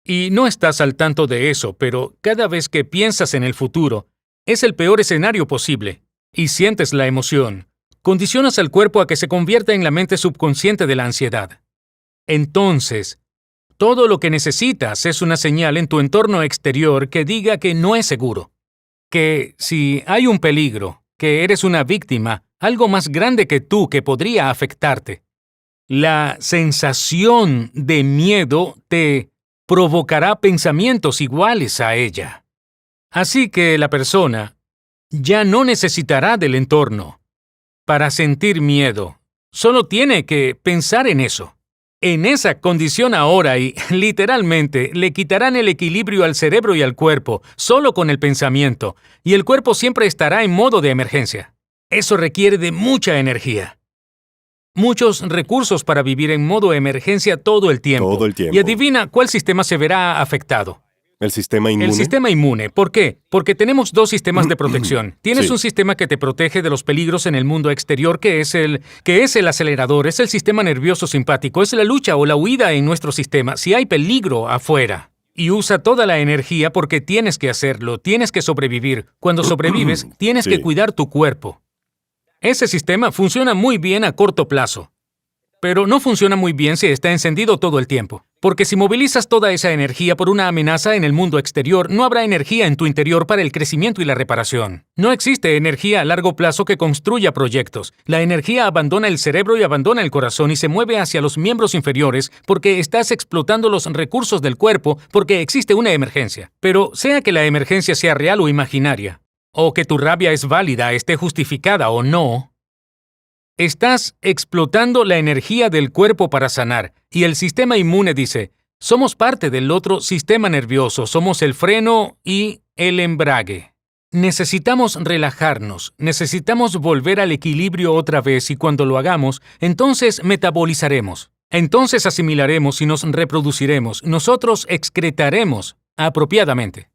y no estás al tanto de eso, pero cada vez que piensas en el futuro, es el peor escenario posible, y sientes la emoción, condicionas al cuerpo a que se convierta en la mente subconsciente de la ansiedad. Entonces, todo lo que necesitas es una señal en tu entorno exterior que diga que no es seguro, que si hay un peligro, que eres una víctima, algo más grande que tú que podría afectarte. La sensación de miedo te provocará pensamientos iguales a ella. Así que la persona ya no necesitará del entorno para sentir miedo. Solo tiene que pensar en eso. En esa condición ahora y, literalmente, le quitarán el equilibrio al cerebro y al cuerpo, solo con el pensamiento, y el cuerpo siempre estará en modo de emergencia. Eso requiere de mucha energía. Muchos recursos para vivir en modo emergencia todo el tiempo. Todo el tiempo. Y adivina cuál sistema se verá afectado. ¿El sistema inmune? El sistema inmune. ¿Por qué? Porque tenemos dos sistemas de protección. Tienes Sí. un sistema que te protege de los peligros en el mundo exterior, que es el acelerador, es el sistema nervioso simpático, es la lucha o la huida en nuestro sistema, si hay peligro afuera. Y usa toda la energía porque tienes que hacerlo, tienes que sobrevivir. Cuando sobrevives, tienes Sí. que cuidar tu cuerpo. Ese sistema funciona muy bien a corto plazo, pero no funciona muy bien si está encendido todo el tiempo. Porque si movilizas toda esa energía por una amenaza en el mundo exterior, no habrá energía en tu interior para el crecimiento y la reparación. No existe energía a largo plazo que construya proyectos. La energía abandona el cerebro y abandona el corazón y se mueve hacia los miembros inferiores porque estás explotando los recursos del cuerpo porque existe una emergencia. Pero sea que la emergencia sea real o imaginaria, o que tu rabia es válida, esté justificada o no, estás explotando la energía del cuerpo para sanar, y el sistema inmune dice, somos parte del otro sistema nervioso, somos el freno y el embrague. Necesitamos relajarnos, necesitamos volver al equilibrio otra vez y cuando lo hagamos, entonces metabolizaremos, entonces asimilaremos y nos reproduciremos, nosotros excretaremos apropiadamente.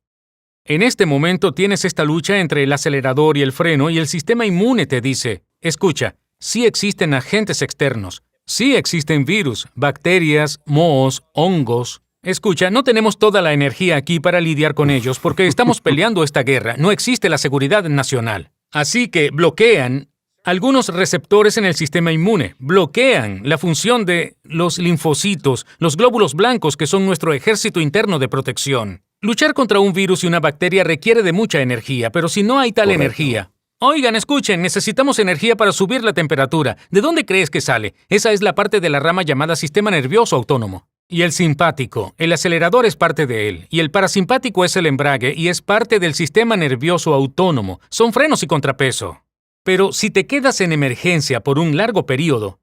En este momento tienes esta lucha entre el acelerador y el freno y el sistema inmune te dice, escucha, sí existen agentes externos, sí existen virus, bacterias, mohos, hongos. Escucha, no tenemos toda la energía aquí para lidiar con ellos porque estamos peleando esta guerra, no existe la seguridad nacional. Así que bloquean algunos receptores en el sistema inmune, bloquean la función de los linfocitos, los glóbulos blancos que son nuestro ejército interno de protección. Luchar contra un virus y una bacteria requiere de mucha energía, pero si no hay tal Correcto. energía... Oigan, escuchen, necesitamos energía para subir la temperatura. ¿De dónde crees que sale? Esa es la parte de la rama llamada sistema nervioso autónomo. Y el simpático, el acelerador es parte de él, y el parasimpático es el embrague y es parte del sistema nervioso autónomo. Son frenos y contrapeso. Pero si te quedas en emergencia por un largo periodo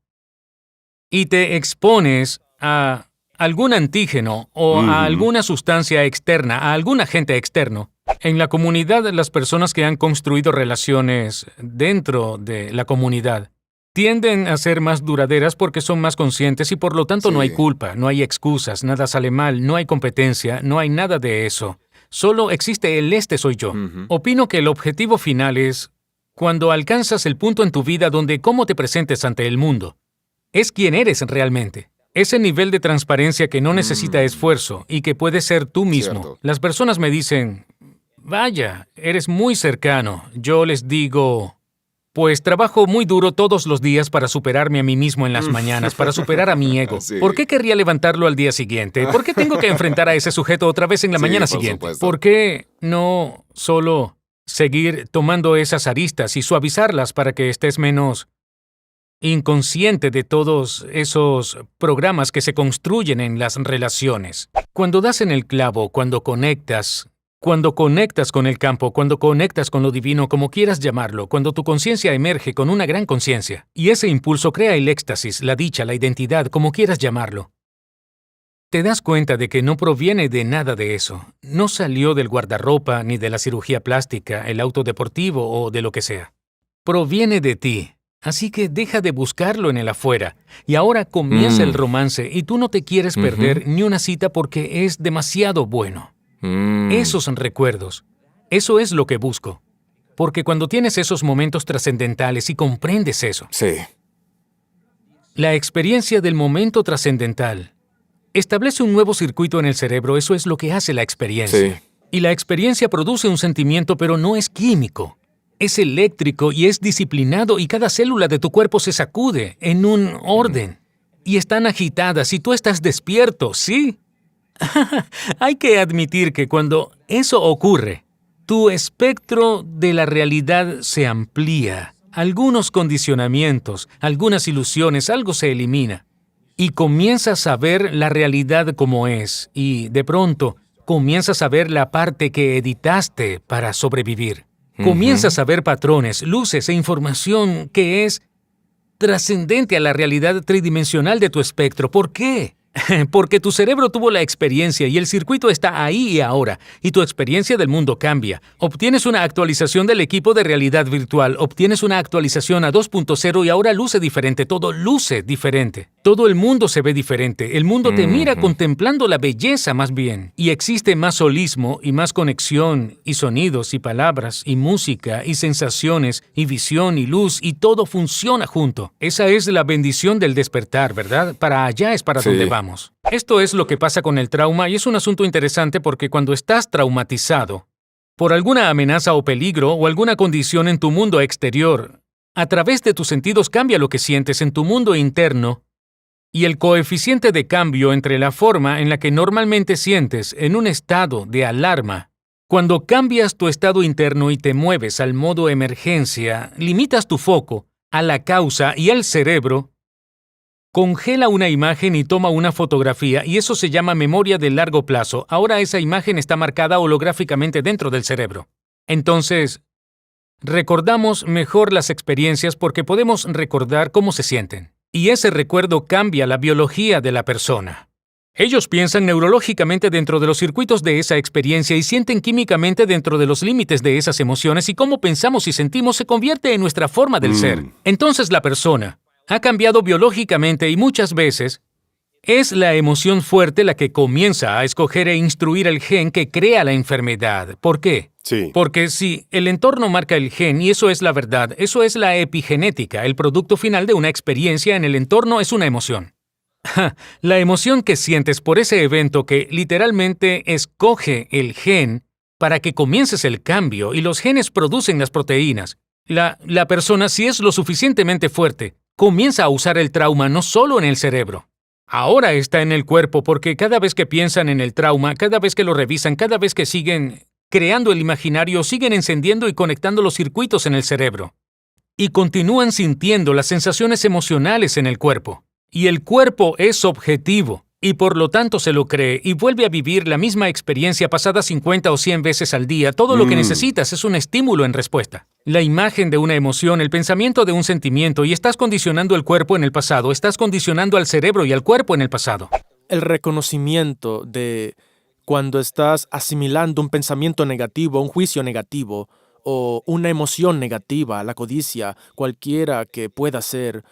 y te expones a algún antígeno o a alguna sustancia externa, a algún agente externo, en la comunidad, las personas que han construido relaciones dentro de la comunidad tienden a ser más duraderas porque son más conscientes y por lo tanto no hay culpa, no hay excusas, nada sale mal, no hay competencia, no hay nada de eso. Solo existe el soy yo. Opino que el objetivo final es cuando alcanzas el punto en tu vida donde cómo te presentes ante el mundo es quién eres realmente. Ese nivel de transparencia que no necesita esfuerzo y que puedes ser tú mismo. Cierto. Las personas me dicen, vaya, eres muy cercano. Yo les digo, pues trabajo muy duro todos los días para superarme a mí mismo en las mañanas, para superar a mi ego. Sí. ¿Por qué querría levantarlo al día siguiente? ¿Por qué tengo que enfrentar a ese sujeto otra vez en la Sí, mañana por siguiente? supuesto. ¿Por qué no solo seguir tomando esas aristas y suavizarlas para que estés menos inconsciente de todos esos programas que se construyen en las relaciones? Cuando das en el clavo, cuando conectas con el campo, cuando conectas con lo divino, como quieras llamarlo, cuando tu conciencia emerge con una gran conciencia, y ese impulso crea el éxtasis, la dicha, la identidad, como quieras llamarlo, te das cuenta de que no proviene de nada de eso. No salió del guardarropa, ni de la cirugía plástica, el auto deportivo o de lo que sea. Proviene de ti. Así que deja de buscarlo en el afuera. Y ahora comienza el romance y tú no te quieres perder ni una cita porque es demasiado bueno. Esos recuerdos, eso es lo que busco. Porque cuando tienes esos momentos trascendentales y comprendes eso, Sí. la experiencia del momento trascendental establece un nuevo circuito en el cerebro, eso es lo que hace la experiencia. Sí. Y la experiencia produce un sentimiento, pero no es químico. Es eléctrico y es disciplinado y cada célula de tu cuerpo se sacude en un orden. Y están agitadas y tú estás despierto, ¿sí? Hay que admitir que cuando eso ocurre, tu espectro de la realidad se amplía. Algunos condicionamientos, algunas ilusiones, algo se elimina. y comienzas a ver la realidad como es, y de pronto comienzas a ver la parte que editaste para sobrevivir. Comienzas a ver patrones, luces e información que es trascendente a la realidad tridimensional de tu espectro. ¿Por qué? Porque tu cerebro tuvo la experiencia y el circuito está ahí y ahora, y tu experiencia del mundo cambia. Obtienes una actualización del equipo de realidad virtual, obtienes una actualización a 2.0 y ahora luce diferente, todo luce diferente. Todo el mundo se ve diferente, el mundo te mira contemplando la belleza más bien. Y existe más holismo y más conexión, y sonidos y palabras, y música, y sensaciones, y visión y luz, y todo funciona junto. Esa es la bendición del despertar, ¿verdad? Para allá es para donde vamos. Esto es lo que pasa con el trauma y es un asunto interesante porque cuando estás traumatizado por alguna amenaza o peligro o alguna condición en tu mundo exterior, a través de tus sentidos cambia lo que sientes en tu mundo interno y el coeficiente de cambio entre la forma en la que normalmente sientes en un estado de alarma. Cuando cambias tu estado interno y te mueves al modo emergencia, limitas tu foco a la causa y al cerebro. Congela una imagen y toma una fotografía, y eso se llama memoria de largo plazo. Ahora esa imagen está marcada holográficamente dentro del cerebro. Entonces, recordamos mejor las experiencias porque podemos recordar cómo se sienten. Y ese recuerdo cambia la biología de la persona. Ellos piensan neurológicamente dentro de los circuitos de esa experiencia y sienten químicamente dentro de los límites de esas emociones, y cómo pensamos y sentimos se convierte en nuestra forma del ser. Entonces la persona ha cambiado biológicamente y muchas veces es la emoción fuerte la que comienza a escoger e instruir el gen que crea la enfermedad. ¿Por qué? Sí. Porque si el entorno marca el gen, y eso es la verdad, eso es la epigenética, el producto final de una experiencia en el entorno es una emoción. La emoción que sientes por ese evento que literalmente escoge el gen para que comiences el cambio, y los genes producen las proteínas. La persona, si es lo suficientemente fuerte, comienza a usar el trauma no solo en el cerebro. Ahora está en el cuerpo porque cada vez que piensan en el trauma, cada vez que lo revisan, cada vez que siguen creando el imaginario, siguen encendiendo y conectando los circuitos en el cerebro. Y continúan sintiendo las sensaciones emocionales en el cuerpo. Y el cuerpo es objetivo, y por lo tanto se lo cree y vuelve a vivir la misma experiencia pasada 50 o 100 veces al día. Todo lo que necesitas es un estímulo en respuesta. La imagen de una emoción, el pensamiento de un sentimiento, y estás condicionando el cuerpo en el pasado, estás condicionando al cerebro y al cuerpo en el pasado. El reconocimiento de cuando estás asimilando un pensamiento negativo, un juicio negativo, o una emoción negativa, la codicia, cualquiera que pueda ser,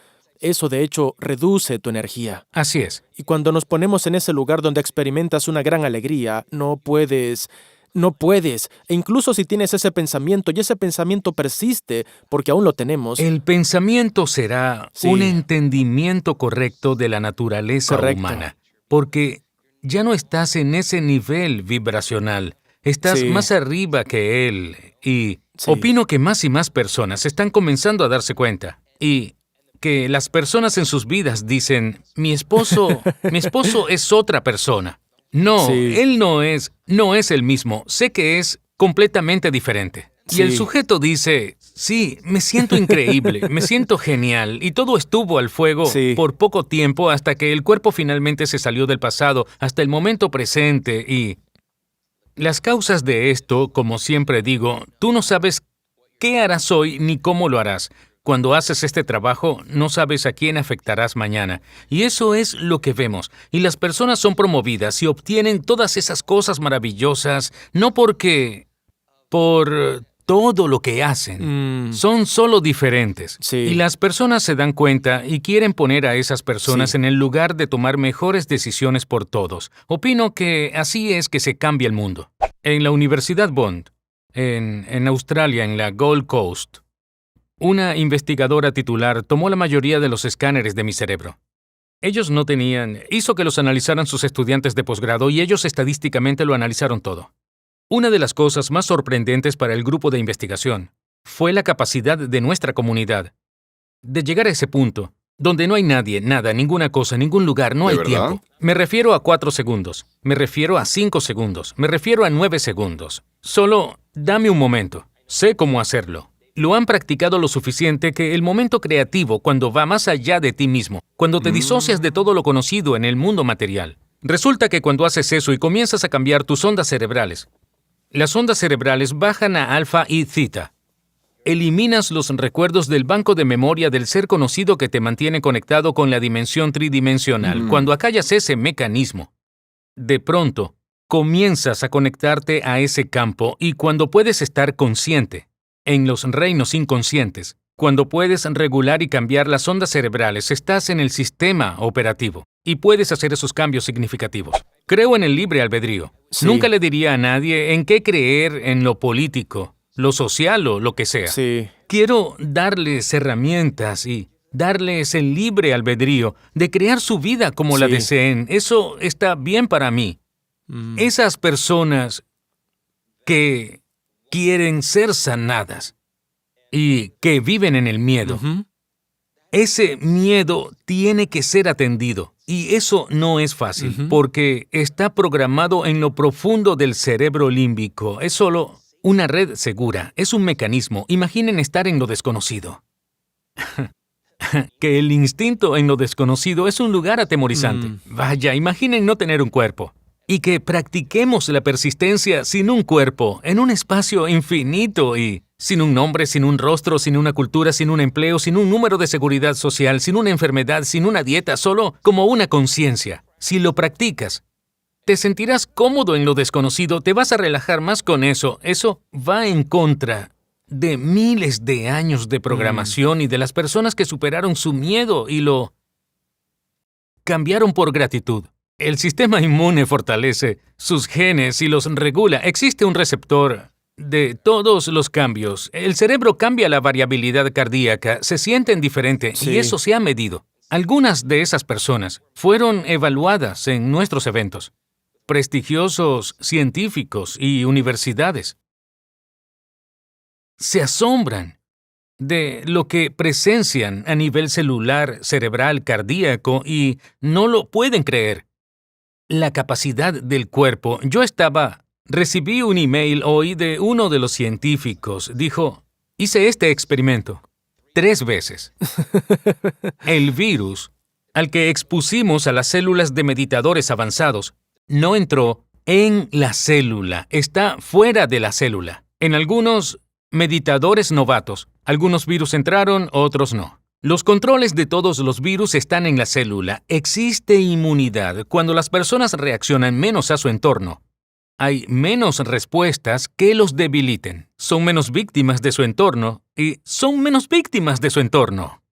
eso de hecho reduce tu energía. Así es. Y cuando nos ponemos en ese lugar donde experimentas una gran alegría, no puedes. E incluso si tienes ese pensamiento y ese pensamiento persiste, porque aún lo tenemos. El pensamiento será un entendimiento correcto de la naturaleza humana, porque ya no estás en ese nivel vibracional, estás más arriba que él, y opino que más y más personas están comenzando a darse cuenta, y que las personas en sus vidas dicen, mi esposo es otra persona. No, él no es el mismo. Sé que es completamente diferente. Y el sujeto dice, sí, me siento increíble, me siento genial, y todo estuvo al fuego por poco tiempo hasta que el cuerpo finalmente se salió del pasado, hasta el momento presente, y las causas de esto, como siempre digo, tú no sabes qué harás hoy ni cómo lo harás. Cuando haces este trabajo, no sabes a quién afectarás mañana. Y eso es lo que vemos. Y las personas son promovidas y obtienen todas esas cosas maravillosas, no por todo lo que hacen. Son solo diferentes. Y las personas se dan cuenta y quieren poner a esas personas en el lugar de tomar mejores decisiones por todos. Opino que así es que se cambia el mundo. En la Universidad Bond, en Australia, en la Gold Coast, una investigadora titular tomó la mayoría de los escáneres de mi cerebro. Hizo que los analizaran sus estudiantes de posgrado y ellos estadísticamente lo analizaron todo. Una de las cosas más sorprendentes para el grupo de investigación fue la capacidad de nuestra comunidad de llegar a ese punto, donde no hay nadie, nada, ninguna cosa, ningún lugar, no hay tiempo. Me refiero a 4 segundos, me refiero a 5 segundos, me refiero a 9 segundos. Solo dame un momento, sé cómo hacerlo. lo han practicado lo suficiente que el momento creativo, cuando va más allá de ti mismo, cuando te disocias de todo lo conocido en el mundo material, resulta que cuando haces eso y comienzas a cambiar tus ondas cerebrales, las ondas cerebrales bajan a alfa y theta. Eliminas los recuerdos del banco de memoria del ser conocido que te mantiene conectado con la dimensión tridimensional. Cuando acallas ese mecanismo, de pronto comienzas a conectarte a ese campo, y cuando puedes estar consciente en los reinos inconscientes, cuando puedes regular y cambiar las ondas cerebrales, estás en el sistema operativo y puedes hacer esos cambios significativos. Creo en el libre albedrío. Sí. Nunca le diría a nadie en qué creer en lo político, lo social o lo que sea. Sí. Quiero darles herramientas y darles el libre albedrío de crear su vida como la Sí. deseen. Eso está bien para mí. Esas personas que quieren ser sanadas y que viven en el miedo, Ujú. ese miedo tiene que ser atendido. Y eso no es fácil, porque está programado en lo profundo del cerebro límbico. Es solo una red segura, es un mecanismo. Imaginen estar en lo desconocido. Que el instinto en lo desconocido es un lugar atemorizante. Vaya, imaginen no tener un cuerpo. Y que practiquemos la persistencia sin un cuerpo, en un espacio infinito y sin un nombre, sin un rostro, sin una cultura, sin un empleo, sin un número de seguridad social, sin una enfermedad, sin una dieta, solo como una conciencia. Si lo practicas, te sentirás cómodo en lo desconocido, te vas a relajar más con eso. Eso va en contra de miles de años de programación y de las personas que superaron su miedo y lo cambiaron por gratitud. El sistema inmune fortalece sus genes y los regula. Existe un receptor de todos los cambios. El cerebro cambia la variabilidad cardíaca, se sienten diferente y Sí. eso se ha medido. Algunas de esas personas fueron evaluadas en nuestros eventos. Prestigiosos científicos y universidades se asombran de lo que presencian a nivel celular, cerebral, cardíaco y no lo pueden creer. La capacidad del cuerpo. Recibí un email hoy de uno de los científicos. Dijo, hice este experimento 3 veces. El virus al que expusimos a las células de meditadores avanzados no entró en la célula, está fuera de la célula. En algunos meditadores novatos, algunos virus entraron, otros no. Los controles de todos los virus están en la célula. Existe inmunidad cuando las personas reaccionan menos a su entorno. Hay menos respuestas que los debiliten. Son menos víctimas de su entorno y son menos víctimas de su entorno.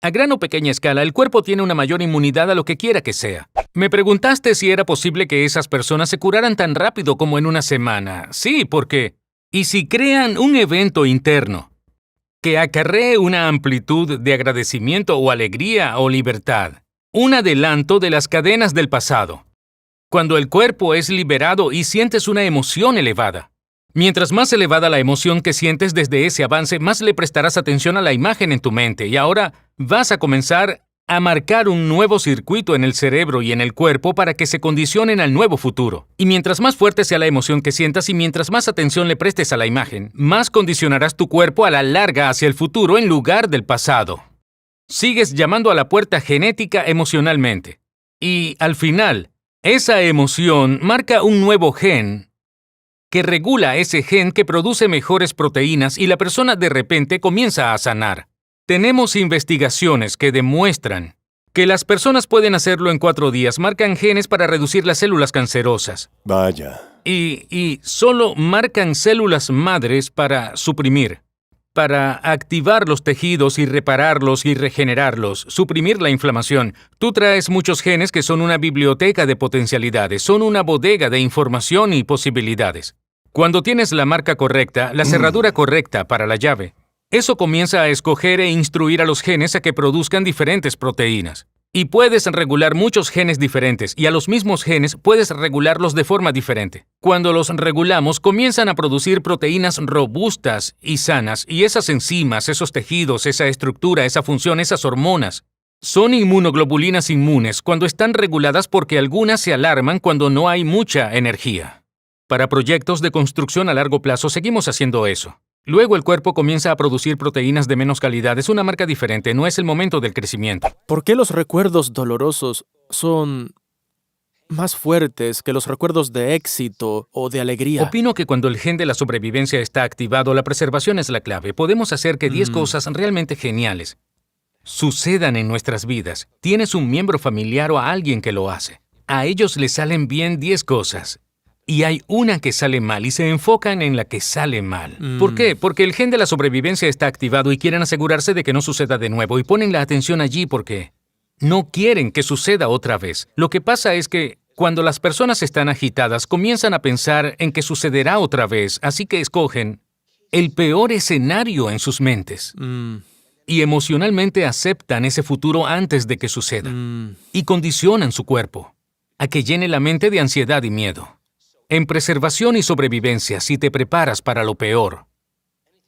A gran o pequeña escala, el cuerpo tiene una mayor inmunidad a lo que quiera que sea. Me preguntaste si era posible que esas personas se curaran tan rápido como en una semana. Sí, porque... ¿Y si crean un evento interno que acarree una amplitud de agradecimiento o alegría o libertad? Un adelanto de las cadenas del pasado. Cuando el cuerpo es liberado y sientes una emoción elevada. Mientras más elevada la emoción que sientes desde ese avance, más le prestarás atención a la imagen en tu mente y ahora vas a comenzar a marcar un nuevo circuito en el cerebro y en el cuerpo para que se condicionen al nuevo futuro. Y mientras más fuerte sea la emoción que sientas y mientras más atención le prestes a la imagen, más condicionarás tu cuerpo a la larga hacia el futuro en lugar del pasado. Sigues llamando a la puerta genética emocionalmente. Y al final, esa emoción marca un nuevo gen que regula ese gen que produce mejores proteínas y la persona de repente comienza a sanar. Tenemos investigaciones que demuestran que las personas pueden hacerlo en 4 días. Marcan genes para reducir las células cancerosas. Vaya. Y solo marcan células madres para suprimir, para activar los tejidos y repararlos y regenerarlos, suprimir la inflamación. Tú traes muchos genes que son una biblioteca de potencialidades, son una bodega de información y posibilidades. Cuando tienes la marca correcta, la cerradura correcta para la llave, eso comienza a escoger e instruir a los genes a que produzcan diferentes proteínas. Y puedes regular muchos genes diferentes, y a los mismos genes puedes regularlos de forma diferente. Cuando los regulamos, comienzan a producir proteínas robustas y sanas, y esas enzimas, esos tejidos, esa estructura, esa función, esas hormonas, son inmunoglobulinas inmunes cuando están reguladas porque algunas se alarman cuando no hay mucha energía. Para proyectos de construcción a largo plazo seguimos haciendo eso. Luego el cuerpo comienza a producir proteínas de menos calidad. Es una marca diferente, no es el momento del crecimiento. ¿Por qué los recuerdos dolorosos son más fuertes que los recuerdos de éxito o de alegría? Opino que cuando el gen de la sobrevivencia está activado, la preservación es la clave. Podemos hacer que 10 cosas realmente geniales sucedan en nuestras vidas. Tienes un miembro familiar o a alguien que lo hace. A ellos les salen bien 10 cosas. Y hay una que sale mal y se enfocan en la que sale mal. ¿Por qué? Porque el gen de la sobrevivencia está activado y quieren asegurarse de que no suceda de nuevo y ponen la atención allí porque no quieren que suceda otra vez. Lo que pasa es que cuando las personas están agitadas, comienzan a pensar en que sucederá otra vez, así que escogen el peor escenario en sus mentes. Y emocionalmente aceptan ese futuro antes de que suceda. Y condicionan su cuerpo a que llene la mente de ansiedad y miedo. En preservación y sobrevivencia, si te preparas para lo peor,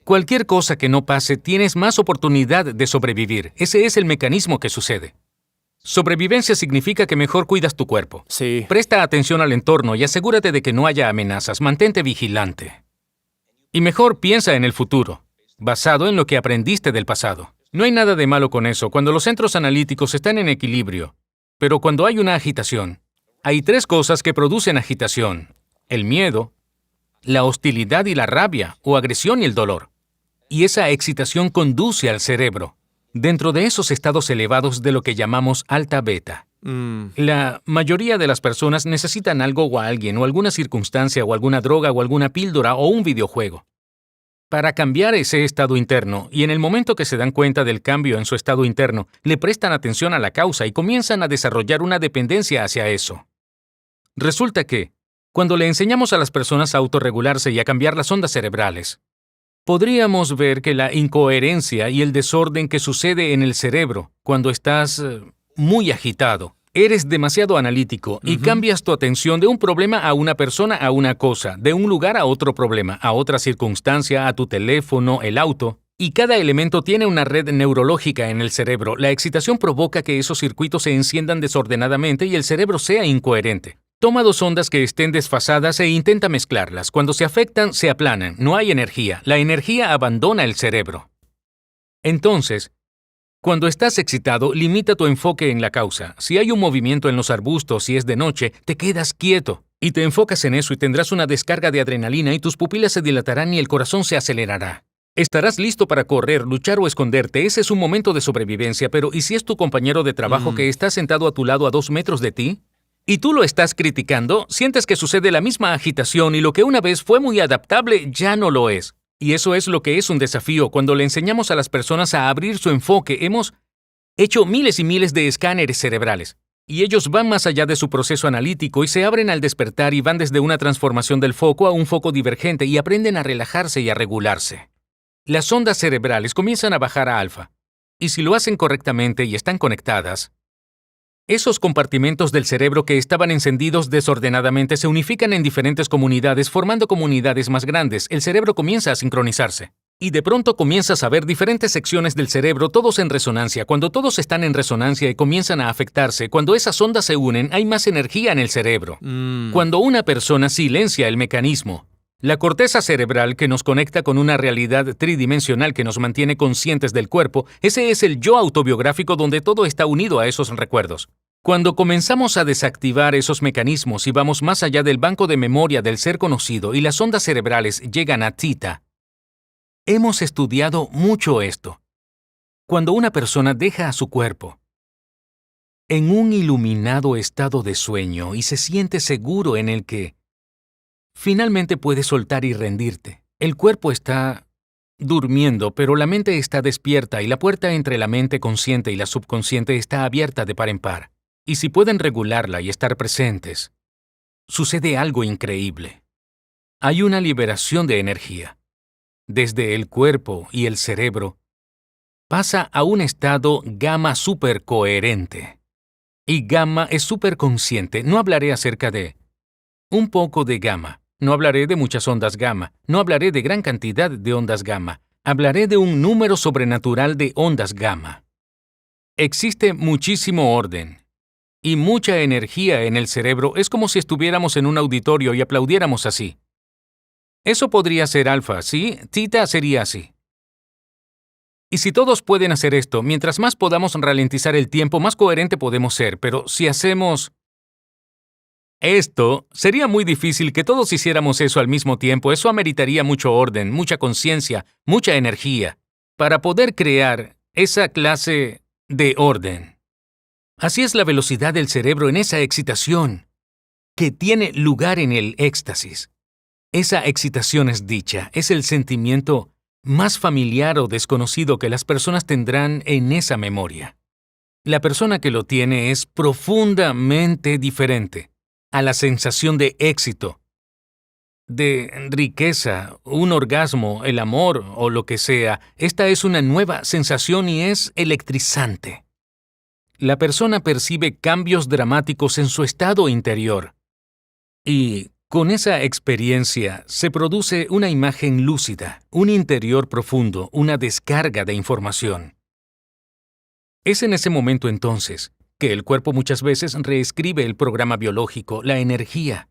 cualquier cosa que no pase, tienes más oportunidad de sobrevivir. Ese es el mecanismo que sucede. Sobrevivencia significa que mejor cuidas tu cuerpo. Sí. Presta atención al entorno y asegúrate de que no haya amenazas. Mantente vigilante. Y mejor piensa en el futuro, basado en lo que aprendiste del pasado. No hay nada de malo con eso cuando los centros analíticos están en equilibrio. Pero cuando hay una agitación, hay 3 cosas que producen agitación: el miedo, la hostilidad y la rabia, o agresión y el dolor. Y esa excitación conduce al cerebro, dentro de esos estados elevados de lo que llamamos alta beta. La mayoría de las personas necesitan algo o a alguien, o alguna circunstancia, o alguna droga, o alguna píldora, o un videojuego, para cambiar ese estado interno, y en el momento que se dan cuenta del cambio en su estado interno, le prestan atención a la causa y comienzan a desarrollar una dependencia hacia eso. Resulta que, cuando le enseñamos a las personas a autorregularse y a cambiar las ondas cerebrales, podríamos ver que la incoherencia y el desorden que sucede en el cerebro cuando estás muy agitado, eres demasiado analítico y cambias tu atención de un problema a una persona a una cosa, de un lugar a otro problema, a otra circunstancia, a tu teléfono, el auto. Y cada elemento tiene una red neurológica en el cerebro. La excitación provoca que esos circuitos se enciendan desordenadamente y el cerebro sea incoherente. Toma 2 ondas que estén desfasadas e intenta mezclarlas. Cuando se afectan, se aplanan. No hay energía. La energía abandona el cerebro. Entonces, cuando estás excitado, limita tu enfoque en la causa. Si hay un movimiento en los arbustos y es de noche, te quedas quieto y te enfocas en eso y tendrás una descarga de adrenalina y tus pupilas se dilatarán y el corazón se acelerará. Estarás listo para correr, luchar o esconderte. Ese es un momento de sobrevivencia, pero ¿y si es tu compañero de trabajo que está sentado a tu lado a 2 metros de ti? ¿Y tú lo estás criticando? Sientes que sucede la misma agitación y lo que una vez fue muy adaptable ya no lo es. Y eso es lo que es un desafío. Cuando le enseñamos a las personas a abrir su enfoque, hemos hecho miles y miles de escáneres cerebrales. Y ellos van más allá de su proceso analítico y se abren al despertar y van desde una transformación del foco a un foco divergente y aprenden a relajarse y a regularse. Las ondas cerebrales comienzan a bajar a alfa. Y si lo hacen correctamente y están conectadas, esos compartimentos del cerebro que estaban encendidos desordenadamente se unifican en diferentes comunidades, formando comunidades más grandes. El cerebro comienza a sincronizarse. Y de pronto comienzas a ver diferentes secciones del cerebro, todos en resonancia. Cuando todos están en resonancia y comienzan a afectarse, cuando esas ondas se unen, hay más energía en el cerebro. Cuando una persona silencia el mecanismo, la corteza cerebral que nos conecta con una realidad tridimensional que nos mantiene conscientes del cuerpo, ese es el yo autobiográfico donde todo está unido a esos recuerdos. Cuando comenzamos a desactivar esos mecanismos y vamos más allá del banco de memoria del ser conocido y las ondas cerebrales llegan a Theta, hemos estudiado mucho esto. Cuando una persona deja a su cuerpo en un iluminado estado de sueño y se siente seguro en el que finalmente puedes soltar y rendirte. El cuerpo está durmiendo, pero la mente está despierta y la puerta entre la mente consciente y la subconsciente está abierta de par en par. Y si pueden regularla y estar presentes, sucede algo increíble. Hay una liberación de energía. Desde el cuerpo y el cerebro, pasa a un estado gamma supercoherente. Y gamma es superconsciente. No hablaré acerca de un poco de gamma. No hablaré de muchas ondas gamma. No hablaré de gran cantidad de ondas gamma. Hablaré de un número sobrenatural de ondas gamma. Existe muchísimo orden y mucha energía en el cerebro. Es como si estuviéramos en un auditorio y aplaudiéramos así. Eso podría ser alfa, ¿sí? Tita sería así. Y si todos pueden hacer esto, mientras más podamos ralentizar el tiempo, más coherente podemos ser. Pero si hacemos esto, sería muy difícil que todos hiciéramos eso al mismo tiempo. Eso ameritaría mucho orden, mucha conciencia, mucha energía, para poder crear esa clase de orden. Así es la velocidad del cerebro en esa excitación que tiene lugar en el éxtasis. Esa excitación es dicha, es el sentimiento más familiar o desconocido que las personas tendrán en esa memoria. La persona que lo tiene es profundamente diferente a la sensación de éxito, de riqueza, un orgasmo, el amor o lo que sea. Esta es una nueva sensación y es electrizante. La persona percibe cambios dramáticos en su estado interior. Y con esa experiencia se produce una imagen lúcida, un interior profundo, una descarga de información. Es en ese momento entonces que el cuerpo muchas veces reescribe el programa biológico, la energía.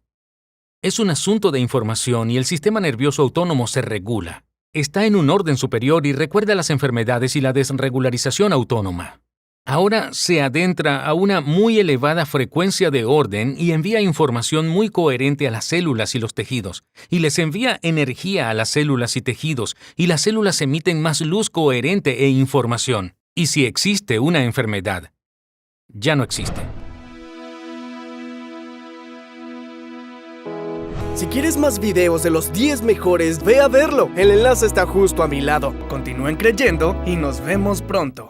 Es un asunto de información y el sistema nervioso autónomo se regula. Está en un orden superior y recuerda las enfermedades y la desregularización autónoma. Ahora se adentra a una muy elevada frecuencia de orden y envía información muy coherente a las células y los tejidos, y les envía energía a las células y tejidos, y las células emiten más luz coherente e información. Y si existe una enfermedad, ya no existe. Si quieres más videos de los 10 mejores, ve a verlo. El enlace está justo a mi lado. Continúen creyendo y nos vemos pronto.